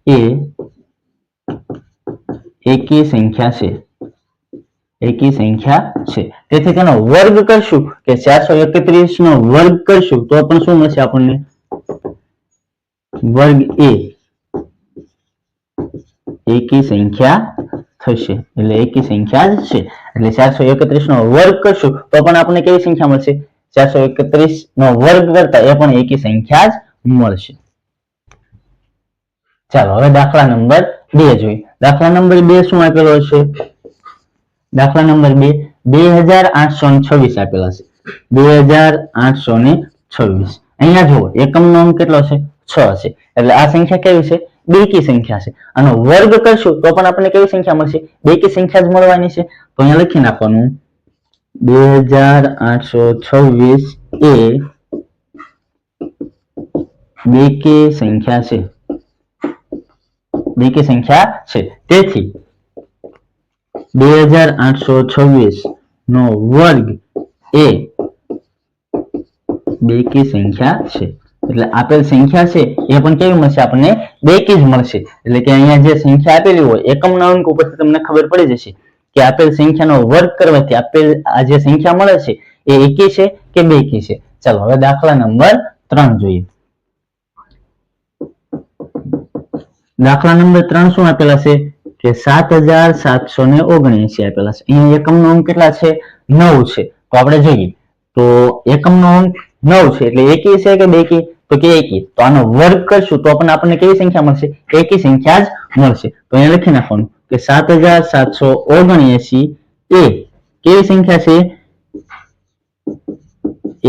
A: એ એકી સંખ્યા છે. એકી સંખ્યા છે. તેથી તેનો વર્ગ કરશું કે 431 નો વર્ગ કરશું તો પણ શું મળશે આપણને? વર્ગ એ એકી સંખ્યા થશે. એટલે એકી સંખ્યા જ છે. એટલે 431 નો વર્ગ કરશું તો પણ આપણને કેવી સંખ્યા મળશે? 431 નો વર્ગ કરતા એ પણ એકી સંખ્યા જ મળશે. ચાલો હવે દાખલા નંબર 2 જોઈએ. દાખલા નંબર 2 શું આપેલો છે? દાખલા નંબર 2 2826 આપેલા છે. 2826. અહીંયા જુઓ એકમનો અંક કેટલો છે? 6 છે. એટલે આ સંખ્યા કેવી છે? બેકી સંખ્યા છે. આનો વર્ગ કરશું તો પણ આપણને કેવી સંખ્યા મળશે? બેકી સંખ્યા જ મળવાની છે. તો અહીંયા લખી નાખવાનું 2826 એ બેકી સંખ્યા છે. બેકી સંખ્યા છે. તેથી 2826 નો વર્ગ એ બેકી સંખ્યા છે. એટલે આપેલ સંખ્યા છે એ પણ કેવી મળશે? આપણને બેકી જ મળશે. એટલે કે અહીંયા જે સંખ્યા આપેલી હોય એકમના અંક ઉપરથી તમને ખબર પડી જશે કે આપેલ સંખ્યાનો વર્ગ કરવાથી આપેલ આ જે સંખ્યા મળે છે એ એકી છે કે બેકી છે. ચાલો હવે દાખલા નંબર 3 જોઈએ. દાખલા નંબર 3 શું આપેલા છે? કે 7779 આપેલા છે. અહીંયા એકમનો અંક કેટલા છે? 9 છે. તો આપણે જોઈએ તો એકમનો અંક 9 છે એટલે એકી છે કે બેકી? તો કે એકી. તો આનો વર્ગ કરશું તો પણ આપણને કેવી સંખ્યા મળશે? એકી સંખ્યા જ મળશે. તો અહીંયા લખી નાખવાનું કે 7779 એ કેવી સંખ્યા છે?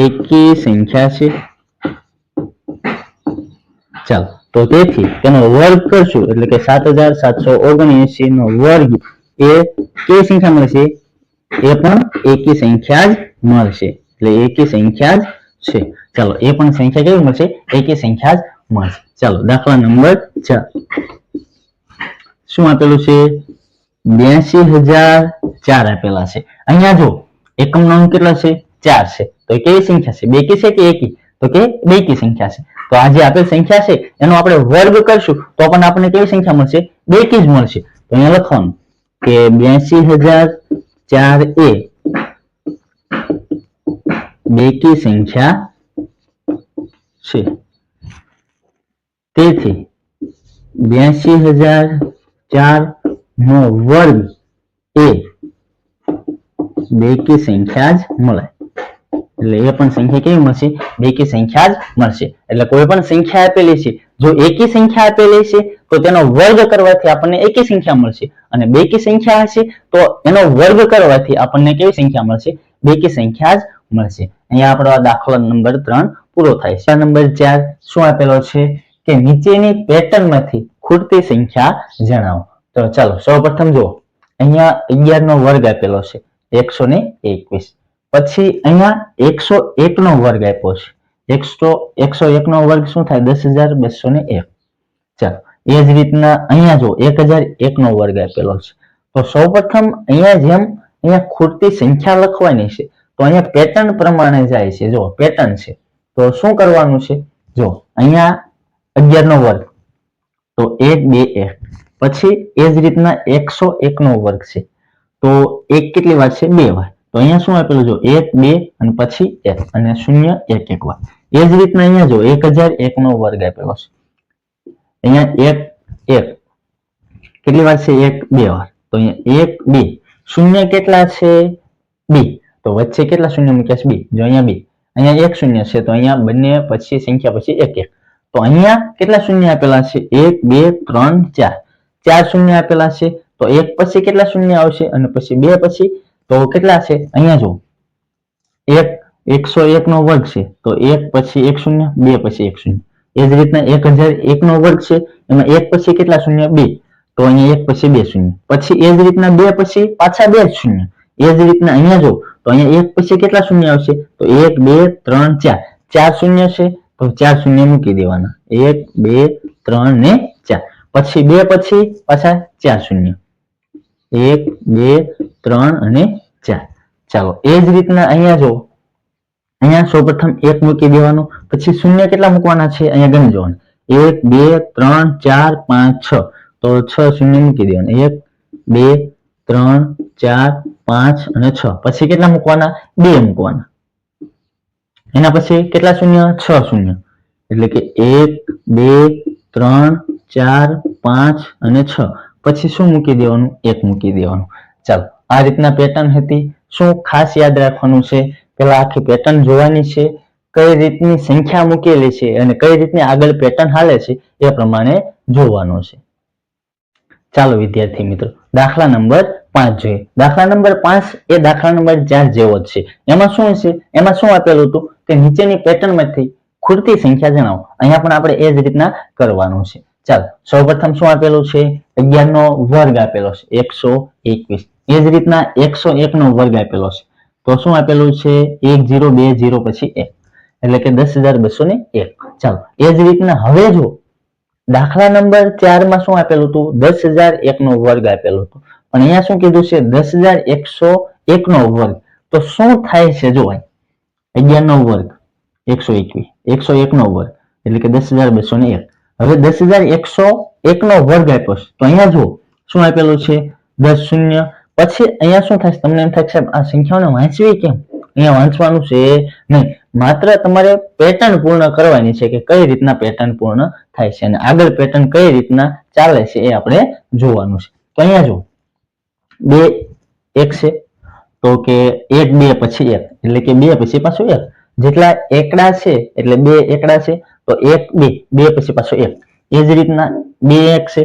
A: એકી સંખ્યા છે. ચાલો તો તેથી તેનો વર્ગ કરશું એટલે કે 7779 નો વર્ગ એ કેવી સંખ્યા મળશે? એ પણ એકી સંખ્યા જ મળશે. એટલે એકી સંખ્યા જ છે. ચાલો એ પણ સંખ્યા કેવી મળશે? એકી સંખ્યા જ મળશે. ચાલો દાખલા નંબર 4 શું આપેલું છે? 82004 આપેલા છે. અહીંયા જો એકમનો અંક કેટલો છે? 4 છે. તો એ કેવી સંખ્યા છે? બેકી છે કે એકી? તો કે બેકી સંખ્યા છે. તો આ જે આપેલ સંખ્યા છે એનો આપણે વર્ગ કરશું તો પણ આપણને કેવી સંખ્યા મળશે? બેકી જ મળશે. તો અહીંયા લખવાનું કે 82004 એ બેકી સંખ્યા છે. તેથી 82004 નો વર્ગ એ બેકી સંખ્યા જ મળે. એટલે એ પણ સંખ્યા કેવી મળશે? બેકી સંખ્યા જ મળશે. એટલે કોઈ પણ સંખ્યા આપેલી છે જો એકી સંખ્યા આપેલી છે તો તેનો વર્ગ કરવાથી આપણને એકી સંખ્યા મળશે અને બેકી સંખ્યા હશે તો એનો વર્ગ કરવાથી આપણને કેવી સંખ્યા મળશે? બેકી સંખ્યા જ મળશે. અહીંયા આપણો આ દાખલો નંબર 3 પૂરો થાય છે. નંબર 4 શું આપેલો છે? કે નીચેની પેટર્નમાંથી ખૂટતી સંખ્યા જણાવો. તો ચાલો સૌપ્રથમ જુઓ અહીંયા 11 નો વર્ગ આપેલો છે 121. પછી અહીંયા 101 નો વર્ગ આપ્યો છે. 101 નો વર્ગ શું થાય? 10201. ચાલો એ જ રીતના અહીંયા જો 1001 નો વર્ગ આપેલો છે. તો સૌપ્રથમ અહીંયા જેમ અહીંયા ખૂટતી સંખ્યા લખવાની છે તો અહીંયા પેટર્ન પ્રમાણે જાય છે. જો પેટર્ન છે તો શું કરવાનું છે? જો અહીંયા 11 નો વર્ગ તો 1 2 1. પછી એ જ રીતના 101 નો વર્ગ છે તો એક કેટલી વાર છે? 2 વાર. તો અહીંયા શું આપેલું? જો 1 2 અને પછી 1 અને 0 1 1 વાર. એ જ રીતના અહીંયા જો 1001 નો વર્ગ આપેલો છે. અહીંયા 1 1 કેટલી વાર છે? 1 2 વાર. તો અહીંયા 1 2 શૂન્ય કેટલા છે? 2. તો વચ્ચે કેટલા શૂન્ય મૂક્યા છે? 2. જો અહીંયા 2 અહીંયા 1 શૂન્ય છે તો અહીંયા બંને પછી સંખ્યા પછી 1 1. તો અહીંયા કેટલા શૂન્ય આપેલા છે? 1 2 3 4. 4 શૂન્ય આપેલા છે તો 1 પછી કેટલા શૂન્ય આવશે અને પછી 2 પછી તો કેટલા છે? અહીંયા જો 1 101 નો વર્ગ છે તો 1 પછી 1 શૂન્ય, 2 પછી 1 શૂન્ય. એ જ રીતના 1001 નો વર્ગ છે એમાં 1 પછી કેટલા શૂન્ય? 2. તો અહીંયા 1 પછી 2 શૂન્ય. પછી એ જ રીતના 2 પછી પાછા 2 જ શૂન્ય. એ જ રીતના અહીંયા જો તો અહીંયા 1 પછી કેટલા શૂન્ય આવશે? તો 1 2 3 4. 4 શૂન્ય છે તો 4 શૂન્ય મૂકી દેવાના. 1 2 3 ને 4. પછી 2 પછી પાછા 4 શૂન્ય. 1 2 3 અને 4. ચાલો એ જ રીતના અહીંયા જો અહીંયા સૌપ્રથમ 1 મૂકી દેવાનું. પછી શૂન્ય કેટલા મૂકવાના છે અહીંયા ગણી જોવાનું. 1 2 3 4 5 6. તો 6 શૂન્ય મૂકી દેવાના. 1 2 3 4 5 અને 6. પછી કેટલા મૂકવાના? 2 મૂકવાના. એના પછી કેટલા શૂન્ય? 6 શૂન્ય. એટલે કે 1 2 3 4 5 અને 6. પછી શું મૂકી દેવાનું? 1 મૂકી દેવાનું. ચાલો આ રીતના પેટર્ન હતી. શું ખાસ યાદ રાખવાનું છે? પેલા આખી પેટર્ન જોવાની છે, કઈ રીતની સંખ્યા મૂકેલી છે અને કઈ રીતની આગળ પેટર્ન હાલે છે એ પ્રમાણે જોવાનું છે. ચાલો વિદ્યાર્થી મિત્રો દાખલા નંબર 5 જોઈએ. દાખલા નંબર 5 એ દાખલા નંબર 4 જેવો જ છે. એમાં શું છે? એમાં શું આપેલું હતું કે નીચેની પેટર્નમાંથી ખૂટતી સંખ્યા જણાવો. અહીંયા પણ આપણે એ જ રીતના કરવાનું છે. ચાલો સૌપ્રથમ શું આપેલું છે? 11 નો વર્ગ આપેલો છે 121. એ જ રીતના 101 નો વર્ગ આપેલો છે. તો શું આપેલું છે? 1020 પછી 1 એટલે કે 10201. ચાલો એ જ રીતના હવે જો દાખલા નંબર 4 માં શું આપેલું હતું? 10001 નો વર્ગ આપેલો હતો. પણ અહીંયા શું કીધું છે? 10101 નો વર્ગ. તો શું થાય છે? જો 11 નો વર્ગ 121, 101 નો વર્ગ એટલે કે 10201. હવે 10101 નો વર્ગ આપ્યો છે તો અહીંયા જો શું આપેલું છે? 10 શૂન્ય. પછી અહીંયા શું થાય? તમને એમ થાય છે આ સંખ્યાઓને વાંચવી કેમ? અહીંયા વાંચવાનું છે નહીં, માત્ર તમારે પેટર્ન પૂર્ણ કરવાની છે કે કઈ રીતના પેટર્ન પૂર્ણ થાય છે અને આગળ પેટર્ન કઈ રીતના ચાલે છે એ આપણે જોવાનું છે. તો અહીંયા જો 2 1 છે તો કે 1 2 પછી 1 એટલે કે 2 પછી પાછું 1. જેટલા એકડા છે એટલે 2 એકડા છે તો 1 2 2 પછી પાછો 1. એ જ રીતના 2 1 છે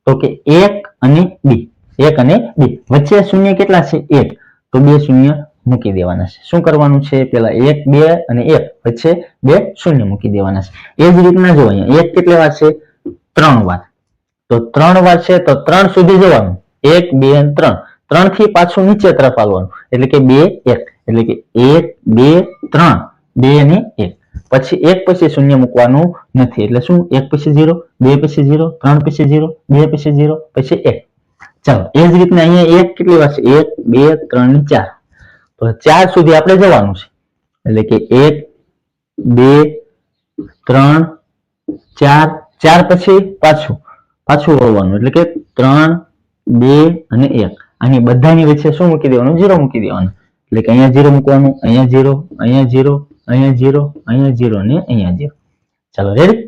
A: તો કે 1 અને 2 1 અને 2. વચ્ચે શૂન્ય કેટલા છે? 1. તો 2 શૂન્ય મૂકી દેવાના છે. શું કરવાનું છે? પેલા 1 2 અને 1 વચ્ચે 2 શૂન્ય મૂકી દેવાના છે. એ જ રીતના જો અહીંયા 1 કેટલી વાર છે? 3 વાર. તો 3 વાર છે તો 3 સુધી જવાનું. 1 2 અને 3. 3 થી પાછું નીચે તરફ આવવાનું એટલે કે 2 1 એટલે કે 1 2 3 2 અને 1. પછી 1 પછી શૂન્ય મૂકવાનું નથી એટલે શું? 1 પછી 0 2 પછી 0 3 પછી 0 2 પછી 0 પછી 1. ચાલો એ જ રીતના અહીંયા 1 કેટલી વાર છે? 1 2 3 અને 4. તો 4 સુધી આપણે જવાનું છે એટલે કે 1 2 3 4. 4 પછી પાછું આવવાનું એટલે કે 3 2 અને 1. આની બધાની વચ્ચે શું મૂકી દેવાનું? 0 મૂકી દેવાનું એટલે કે અહીંયા 0 મૂકવાનું, અહીંયા 0 અહીંયા 0 અહીંયા 0 અહીંયા 0 અને અહીંયા 0. ચાલો રેડી.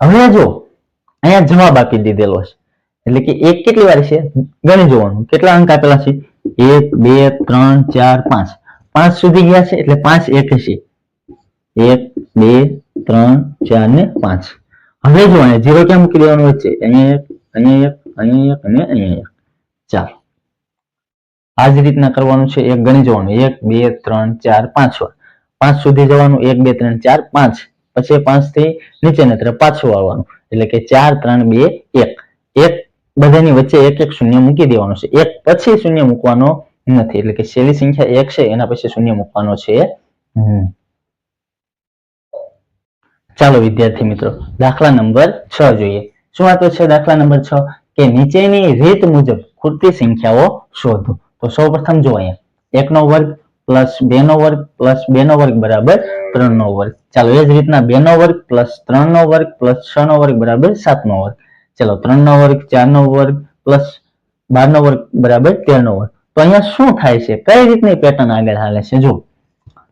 A: હવે જો અહીંયા જવાબ આપી દીધેલો છે એટલે કે 1 કેટલી વાર છે? ગણી જોવાનું. કેટલા અંક આપેલા છે? 1 2 3 4 5. 5 સુધી ગયા છે એટલે 5 81. 1 2 3 4 ને 5. હવે જો અહીંયા 0 ક્યાં મૂકી દેવાનું વચ્ચે? અહીંયા 1 અહીંયા 1 અહીંયા 1 અને અહીંયા 1. ચાલો આ જ રીતના કરવાનું છે. 1 ગણી જવાનું 1 2 3 4 5 વાર. 5 સુધી જવાનું 1 2 3 4 5. પછી 5 થી નીચેની તરફ પાછું આવવાનું એટલે કે 4 3 2 1. 1 બધાની વચ્ચે 1 1 શૂન્ય મૂકી દેવાનું છે. 1 પછી શૂન્ય મૂકવાનો નથી એટલે કે છેલ્લી સંખ્યા 1 છે એના પછી શૂન્ય મૂકવાનો છે. ચાલો વિદ્યાર્થી મિત્રો દાખલા નંબર 6 જોઈએ. શું આપ્યો છે દાખલા નંબર 6? કે નીચેની રીત મુજબ ખૂટતી સંખ્યાઓ શોધો. તો સૌપ્રથમ જો અહીંયા 1 નો વર્ગ પ્લસ 2 નો વર્ગ પ્લસ 2 નો વર્ગ બરાબર 3 નો વર્ગ. ચાલો એ જ રીતના 2 નો વર્ગ પ્લસ 3 નો વર્ગ પ્લસ 6 નો વર્ગ બરાબર 7 નો વર્ગ. ચાલો 3 નો વર્ગ 4 નો વર્ગ પ્લસ 12 નો વર્ગ બરાબર 13 નો વર્ગ. તો અહીંયા શું થાય છે? કઈ રીતની પેટર્ન આગળ હાલે છે? જો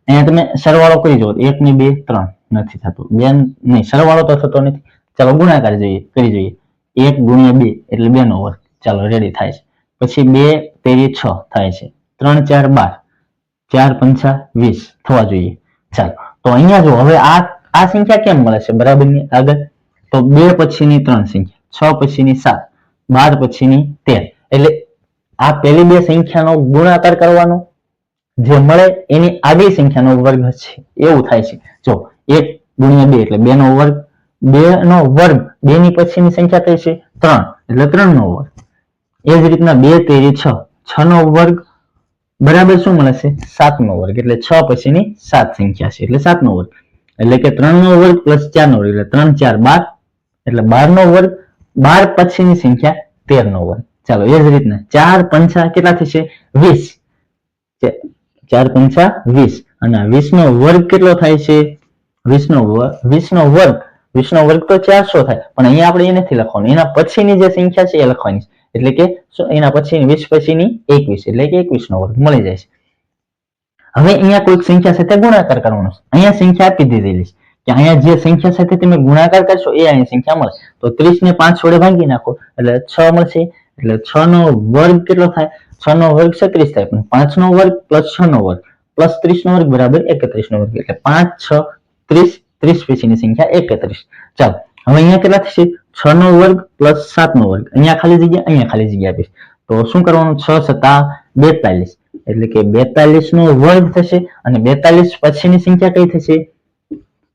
A: અહીંયા તમે સરવાળો કરી જુઓ 1 ને 2 3 નથી થતું, 2 નહીં સરવાળો તો થતો નથી. ચાલો ગુણાકાર કરી જોઈએ 1 ગુણ્યા 2 એટલે 2 નો વર્ગ. ચાલો રેડી થાય છે. પછી 2 તેરી 6 થાય છે. 3 4 12 4 5 20 થવા જોઈએ. ચાલો તો અહીંયા જો હવે આ સંખ્યા કેમ મળે છે બરાબરની આગળ? તો 2 પછીની 3 સંખ્યા, 6 પછીની 7, 12 પછીની 13. એટલે આ પહેલી બે સંખ્યાનો ગુણાકાર કરવાનો જે મળે એની આગલી સંખ્યાનો વર્ગ છે એવું થાય છે. જો 1 ગુણ્યા 2 એટલે 2 નો વર્ગ, 2 નો વર્ગ 2 ની પછીની સંખ્યા કઈ છે 3 એટલે 3 નો વર્ગ. એ જ રીતના 2 તેરી 6, 6 નો વર્ગ બરાબર શું મળે છે 7 નો વર્ગ, એટલે 6 પછીની 7 સંખ્યા છે એટલે 7 નો વર્ગ, એટલે કે 3 નો વર્ગ પ્લસ 4 નો વર્ગ એટલે 3 4 12, એટલે 12 નો વર્ગ, 12 પછીની સંખ્યા 13 નો વર્ગ. ચાલો એ જ રીતના 4 પંચા કેટલા થશે 20, 4 પંચા 20 અને 20 નો વર્ગ કેટલો થાય છે 20 નો વર્ગ તો 400 થાય, પણ અહીંયા આપણે એ નથી લખવાનું, એના પછીની જે સંખ્યા છે એ લખવાની, એટલે કે એના પછીની 20 પછીની 21 એટલે કે 21 નો વર્ગ મળી જાય છે. હવે અહીંયા કોઈક સંખ્યા સાથે ગુણાકાર કરવાનો છે, અહીંયા સંખ્યા આપી દીધેલી છે કે અહીંયા જે સંખ્યા સાથે તમે ગુણાકાર કરશો એ અહીંયા સંખ્યા મળે, તો 30 ને 5 વડે ભાગી નાખો એટલે 6 મળશે, એટલે 6 નો વર્ગ કેટલો થાય 6 નો વર્ગ 36 થાય, પણ 5 નો વર્ગ પ્લસ 6 નો વર્ગ પ્લસ 30 નો વર્ગ બરાબર 31 નો વર્ગ, એટલે 5 6 30, 30 પછીની સંખ્યા 31. ચાલો હવે અહીંયા કેટલા થશે 6 નો વર્ગ પ્લસ 7 નો વર્ગ, અહીંયા ખાલી જગ્યા અહીંયા ખાલી જગ્યા આપીશ, તો શું કરવાનું 6 7 42, એટલે કે 42 નો વર્ગ થશે અને 42 પછીની સંખ્યા કઈ થશે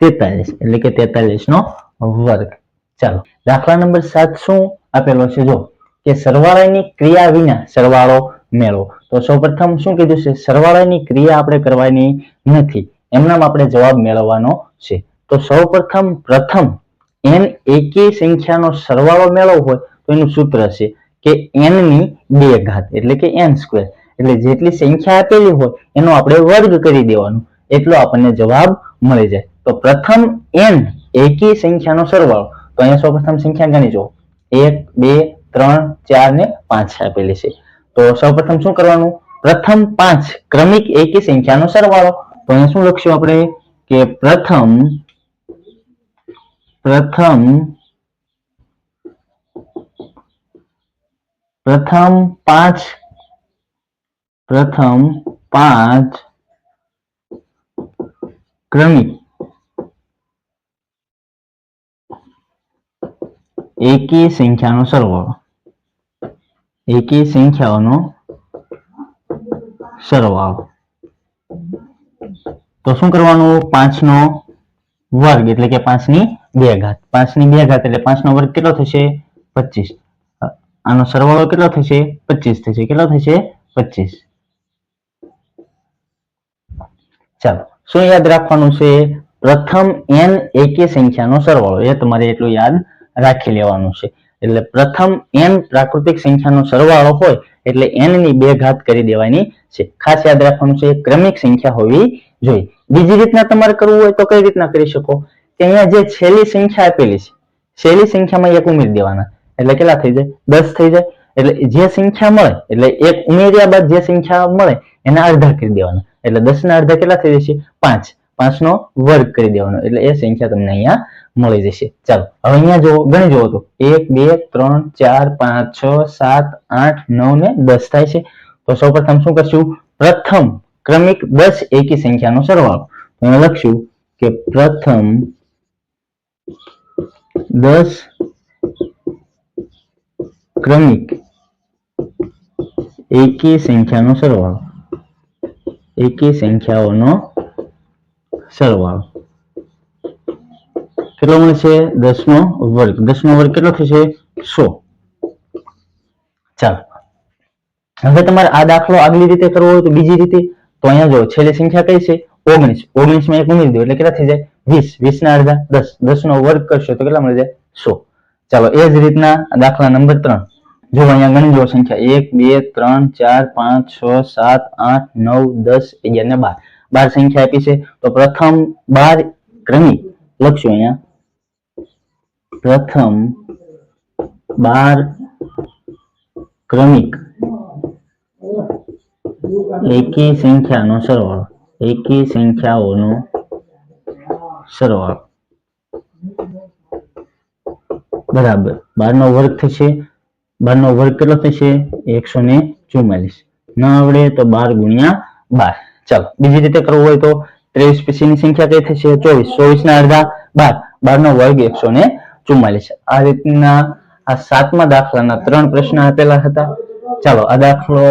A: 43, એટલે કે 43 નો વર્ગ. ચાલો દાખલા નંબર 7 શું આપેલો છે જો કે સરવાળાની ક્રિયા વિના સરવાળો મેળવો. તો સૌપ્રથમ શું કીધું છે સરવાળાની ક્રિયા આપણે કરવાની નથી, એમનામ આપણે જવાબ મેળવવાનો છે. તો સૌપ્રથમ n એકી સંખ્યાનો સરવાળો મેળવવો હોય તો એનું સૂત્ર છે કે n ની 2 ઘાત એટલે કે n સ્ક્વેર, એટલે જેટલી સંખ્યા આપેલી હોય એનો આપણે વર્ગ કરી દેવાનો એટલો આપણને જવાબ મળી જાય. તો પ્રથમ n એકી સંખ્યાનો સરવાળો, તો અહીંયા સૌપ્રથમ સંખ્યા ગણી જો 1 2 3 4 ને 5 આપેલી છે. તો સૌપ્રથમ શું કરવાનું પ્રથમ 5 ક્રમિક એકી સંખ્યાનો સરવાળો, તો અહીંયા શું લખશું આપણે કે પ્રથમ 5 ક્રમિક એકી સંખ્યાનો સરવાળો, એકી સંખ્યાઓનો સરવાળો. તો શું કરવાનું 5 નો વર્ગ એટલે કે 5 ની 2 ઘાત, 5 ની 2 ઘાત એટલે 5 નો વર્ગ કેટલો થશે 25, આનો સરવાળો કેટલો થશે 25 થશે, કેટલો થશે 25. ચાલો શું યાદ રાખવાનું છે પ્રથમ n એકી સંખ્યાનો સરવાળો, એ તમારે એટલું યાદ રાખી લેવાનું છે. એટલે પ્રથમ n પ્રાકૃતિક સંખ્યાનો સરવાળો હોય એટલે n ની 2 ઘાત કરી દેવાની છે. ખાસ યાદ રાખવાનું છે ક્રમિક સંખ્યા હોવી જોઈએ. બીજી રીતના તમારે કરવું હોય તો કઈ રીતના કરી શકો કે અહીંયા જે છેલ્લી સંખ્યા આપેલી છે છેલ્લી સંખ્યામાં 1 ઉમેરી દેવાના એટલે કેટલા થઈ જાય 10 થઈ જાય, એટલે જે સંખ્યા મળે એટલે 1 ઉમેર્યા બાદ જે સંખ્યા મળે એના અડધા કરી દેવાના, એટલે 10 ના અડધા કેટલા થઈ જશે 5, 5 નો વર્ગ કરી દેવાનો એટલે એ સંખ્યા તમને અહીંયા મળી જશે. ચાલો હવે અહીંયા જો ગણી જુઓ તો 1 2 3 4 5 6 7 8 9 ને 10 થાય છે. તો સૌપ્રથમ શું કરશું પ્રથમ ક્રમિક 10 એકી સંખ્યાનો સરવાળો, તો અહીંયા લખશું કે પ્રથમ 10 ક્રમિક એકી સંખ્યાનો સરવાળો, એકી સંખ્યાઓનો સરવાળો કેટલો મળશે 10 નો વર્ગ, 10 નો વર્ગ કેટલો થશે 100. ચાલો હવે તમારે આ દાખલો આગલી રીતે કરવો હોય તો બીજી રીતે, તો અહીંયા જો છેલ્લી સંખ્યા કઈ છે 19, 19 માં 1 ઉમેરી દો એટલે કેટલા થઈ જાય 20, 20 ના અડધા 10, 10 નો વર્ગ કરશો તો કેટલા મળી જાય 100. ચાલો એ જ રીતના દાખલા નંબર 3 જો અહીંયા ગણી જો સંખ્યા 1 2 3 4 5 6 7 8 9 10 11 ને 12 સંખ્યા આપી છે. તો પ્રથમ 12 ક્રમિક લખશું અહીંયા પ્રથમ 12 ક્રમિક એકી સંખ્યાનો સરવાળો, એકી સંખ્યાઓનો સરવાળો બરાબર 12 નો વર્ગ થશે, 12 નો વર્ગ કેટલો થશે 144. ન આવડે તો 12 ગુણ્યા 12. ચાલો બીજી રીતે કરવું હોય તો 23 પછીની સંખ્યા કઈ થશે 24, 24 ના અડધા 12, 12 નો વર્ગ 144. આ રીતના આ 7મા દાખલાના 3 પ્રશ્ન આપેલા હતા. ચાલો આ દાખલો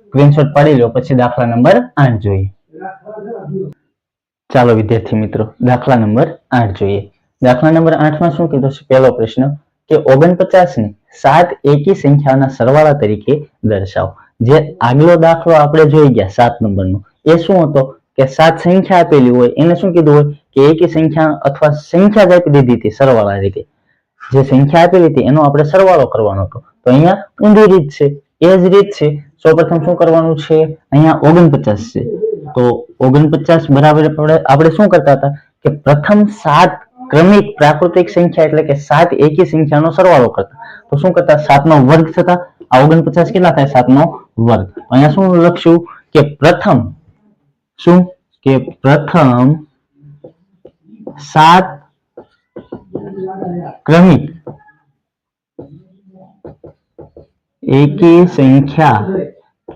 A: સ્ક્રીનશોટ પાડી લો. પછી દાખલા નંબર 8 જોઈએ. ચાલો વિદ્યાર્થી મિત્રો, દાખલા નંબર 8 જોઈએ. દાખલા નંબર 8 માં શું કીધું છે? પહેલો પ્રશ્ન કે 49 ને 7 એકી સંખ્યાના સરવાળા તરીકે દર્શાવો. જે આગલો દાખલો આપણે જોઈ ગયા 7 નંબરનો, એ શું હતો કે 7 સંખ્યા આપેલી હોય એને શું કીધું હોય કે એકી સંખ્યા અથવા સંખ્યા જ આપી દીધી હતી સરવાળા રીતે. જે સંખ્યા આપેલી હતી એનો આપણે સરવાળો કરવાનો હતો. તો અહીંયા ઊંધી રીત છે, એ જ રીત છે. સૌપ્રથમ શું કરવાનું છે? અહીંયા 49 છે, તો 49 બરાબર આપણે શું કરતા હતા કે પ્રથમ 7 ક્રમિક પ્રાકૃતિક સંખ્યા એટલે કે 7 એકી સંખ્યાનો સરવાળો કરતા. તો શું કરતા? 7 નો વર્ગ થતા. આ 49 કેટલા થાય? 7 નો વર્ગ. અહીંયા શું લખશું કે પ્રથમ શું કે પ્રથમ 7 ક્રમિક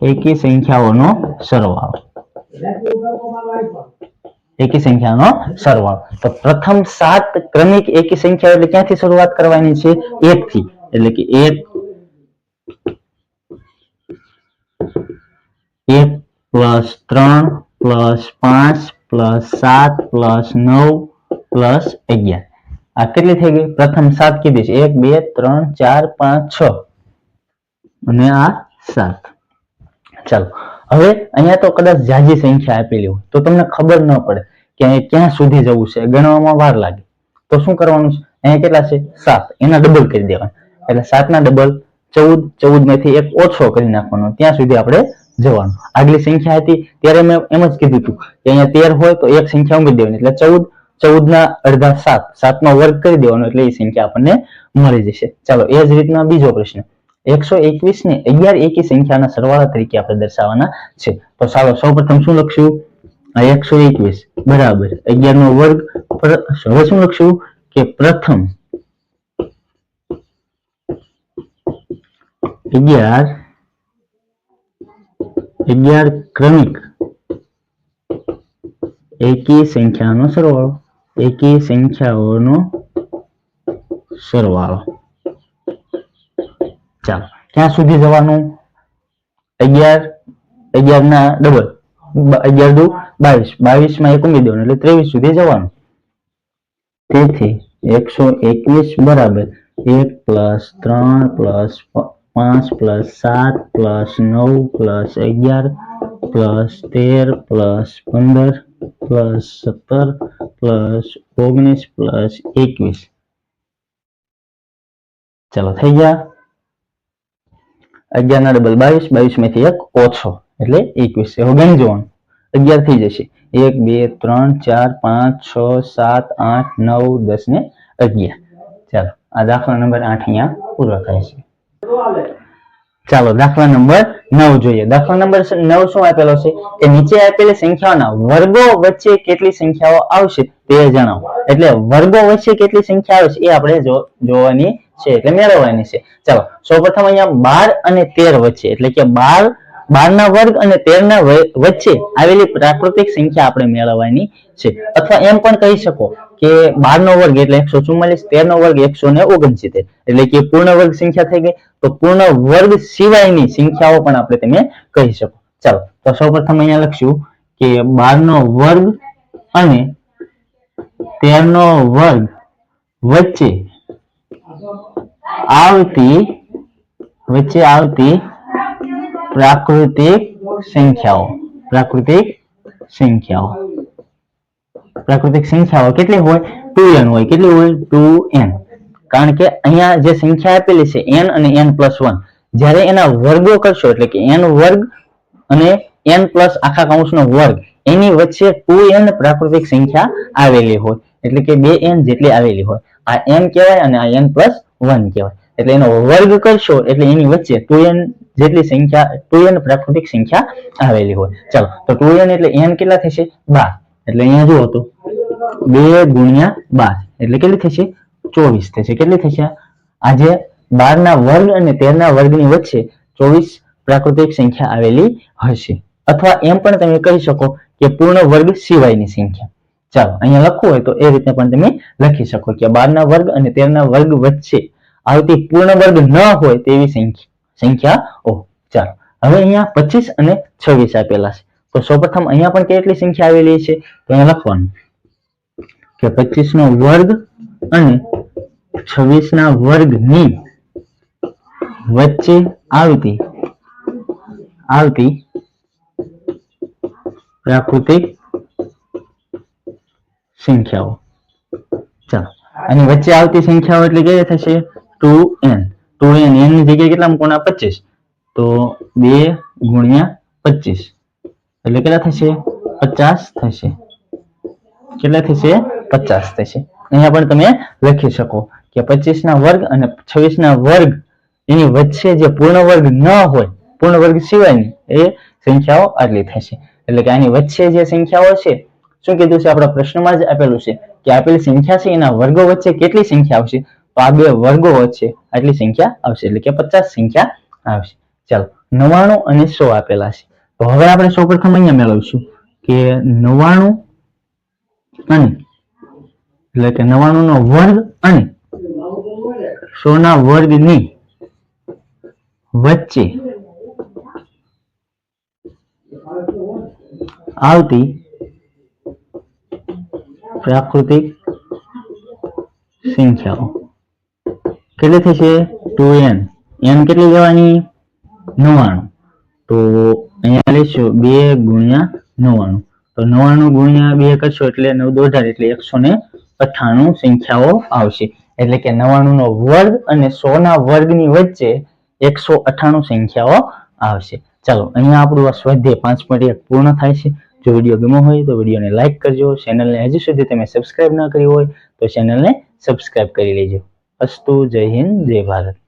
A: એકી સંખ્યાઓનો સરવાળો. એકી સંખ્યાનો સરવાળો. તો પ્રથમ 7 ક્રમિક એકી સંખ્યાઓ એટલે ક્યાંથી શરૂઆત કરવાની છે? 1 થી. એટલે કે 1 plus 3 plus 5 plus 7 plus 9 plus 11. આ કેટલી થઈ ગઈ? પ્રથમ 7 કીધી છે. 1 2 3 4 5 6 અને આ 7. ચાલો હવે અહીંયા તો કદાચ જાજી સંખ્યા આપેલી હોય તો તમને ખબર ન પડે કે ક્યાં સુધી જવું છે, ગણવામાં વાર લાગે. તો શું કરવાનું છે? અહીંયા કેટલા છે? 7. એના ડબલ કરી દેવાના. એટલે 7 ના ડબલ 14. 14 માંથી એક ઓછો કરી નાખવાનો, ત્યાં સુધી આપણે જવાનું. આગલી સંખ્યા હતી ત્યારે મેં એમ જ કીધું હતું કે અહીંયા 13 હોય તો એક સંખ્યા ઉમેરી દેવાની એટલે 14. 14 ના અડધા 7. 7 નો વર્ગ કરી દેવાનો એટલે એ સંખ્યા આપણને મળી જશે. ચાલો એ જ રીતના બીજો પ્રશ્ન 121 ને 11 એકી સંખ્યાના સરવાળા તરીકે આપણે દર્શાવવાના છે. તો ચાલો સૌપ્રથમ શું લખશું? 121 બરાબર 11 નો વર્ગ. હવે શું લખશું કે પ્રથમ 11 ક્રમિક એકી સંખ્યાનો સરવાળો. એકી સંખ્યાઓનો સરવાળો. ચાલો ક્યાં સુધી જવાનું? 11 ના ડબલ 11 દુ 22. 22 માં એક ઉમેરી દેવાનું એટલે 23 સુધી જવાનું. તેથી 121 બરાબર 1 plus 3 plus 5 plus 7 plus 9 plus 11 plus 13 plus 15 plus 17 plus 19 plus 21. ચાલો થઈ ગયા. 11 ના ડબલ 22. 22 માંથી એક ઓછો એટલે 21. હવે ગણી જવાનું. 11 થઈ જશે. 1 2 3 4 5 6 7 8 9 10 ને 11. ચાલો આ દાખલા નંબર 8 અહીંયા પૂરો થાય છે. ચાલો દાખલા નંબર 9 જોઈએ. દાખલા નંબર 9 શું આપેલો છે કે નીચે આપેલી સંખ્યાઓના વર્ગો વચ્ચે કેટલી સંખ્યાઓ આવશે તે જણાવો. એટલે વર્ગો વચ્ચે કેટલી સંખ્યા આવે છે એ આપણે જોવાની છે, એટલે મેળવવાની છે. ચાલો સૌપ્રથમ અહીંયા 12 અને 13 વચ્ચે એટલે કે 12 ના વર્ગ અને 13 ના વચ્ચે આવેલી પ્રાકૃતિક સંખ્યા આપણે મેળવવાની છે. અથવા એમ પણ કહી શકો કે 12 નો વર્ગ એટલે 144, 13 નો વર્ગ 169 એટલે કે પૂર્ણ વર્ગ સંખ્યા થઈ ગઈ. તો પૂર્ણ વર્ગ સિવાયની સંખ્યાઓ પણ આપણે તમે કહી શકો. ચાલો તો સૌપ્રથમ અહીંયા લખશું કે 12 નો વર્ગ અને 13 નો વર્ગ વચ્ચે આવતી પ્રાકૃતિક સંખ્યાઓ કેટલી હોય? 2n હોય. કેટલી હોય? 2n. કારણ કે અહીંયા જે સંખ્યા આપેલી છે n અને n+1, જ્યારે એના વર્ગો કરશો એટલે કે n વર્ગ અને n પ્લસ આખા કૌંસનો વર્ગ એની વચ્ચે 2n પ્રાકૃતિક સંખ્યા આવેલી હોય એટલે કે 2n જેટલી આવેલી હોય. આ n કહેવાય અને આ n+1 કહેવાય. એટલે એનો વર્ગ કરશો એટલે એની વચ્ચે 2n જેટલી સંખ્યા 2n પ્રાકૃતિક સંખ્યા આવેલી હોય. ચાલો તો 2n એટલે n કેટલા થશે? 12. એટલે અહીંયા જુઓ તો 2 ગુણ્યા 12 એટલે કેટલી થશે? 24 થશે. કેટલી થશે? આજે 12 ના વર્ગ અને 13 ના વર્ગની વચ્ચે 24 પ્રાકૃતિક સંખ્યા આવેલી હશે. અથવા એમ પણ તમે કહી શકો કે પૂર્ણ વર્ગ સિવાયની સંખ્યા. ચાલો અહીંયા લખવું હોય તો એ રીતે પણ તમે લખી શકો કે 12 ના વર્ગ અને 13 ના વર્ગ વચ્ચે આવતી પૂર્ણ વર્ગ ન હોય તેવી સંખ્યા. ચાલો હવે અહીંયા 25 અને 26 આપેલા છે. તો સૌપ્રથમ અહીંયા પણ કેટલી સંખ્યા આવેલી છે? તો અહીંયા લખવાનું કે 25 નો વર્ગ અને 26 ના વર્ગની વચ્ચે આવતી પ્રાકૃતિક સંખ્યાઓ. ચાલો, આની વચ્ચે આવતી સંખ્યાઓ એટલે કેવી થશે? 2n. 2n ની જગ્યાએ કેટલા મૂકવાના? 25. તો 2 ગુણ્યા 25 એટલે કેટલા થશે? 50 થશે. કેટલા થશે? 50 થશે. અહીંયા પણ તમે લખી શકો કે 25 ના વર્ગ અને 26 ના વર્ગ એની વચ્ચે જે પૂર્ણ વર્ગ ન હોય, પૂર્ણ વર્ગ સિવાયની એ સંખ્યાઓ આટલી થશે. એટલે કે આની વચ્ચે જે સંખ્યાઓ છે, શું કીધું છે? આપણા પ્રશ્નમાં જ આપેલું છે કે આપેલી સંખ્યા છે એના વર્ગો વચ્ચે કેટલી સંખ્યા આવશે? તો આ બે વર્ગો વચ્ચે આટલી સંખ્યા આવશે, એટલે કે 50 સંખ્યા આવશે. ચાલો, 99 અને 100 આપેલા છે. તો હવે આપણે સૌપ્રથમ અહીંયા મેળવીશું કે 99 અને એટલે કે 99 નો વર્ગ અને 100 ના વર્ગની વચ્ચે આવતી પ્રાકૃતિક સંખ્યાઓ કેટલી થશે? 2n. n કેટલી લેવાની? 99. તો અહીંયા લઈશું 2 ગુણ્યા 99. તો 99 ગુણ્યા 2 કરશો એટલે 9 દુ 18 એટલે 198 સંખ્યાઓ આવશે. એટલે કે 99 નો વર્ગ અને 100 ના વર્ગની વચ્ચે 198 સંખ્યાઓ આવશે. ચાલો, અહીંયા આપણું આ સ્વાધ્યાય 5.1 પૂર્ણ થાય છે. જો વિડીયો ગમ્યો હોય તો વિડીયોને લાઈક કરજો. ચેનલને હજી સુધી તમે સબસ્ક્રાઇબ ન કરી હોય તો ચેનલને સબસ્ક્રાઇબ કરી લેજો. અસ્તુ. જય હિન્દ, જય ભારત.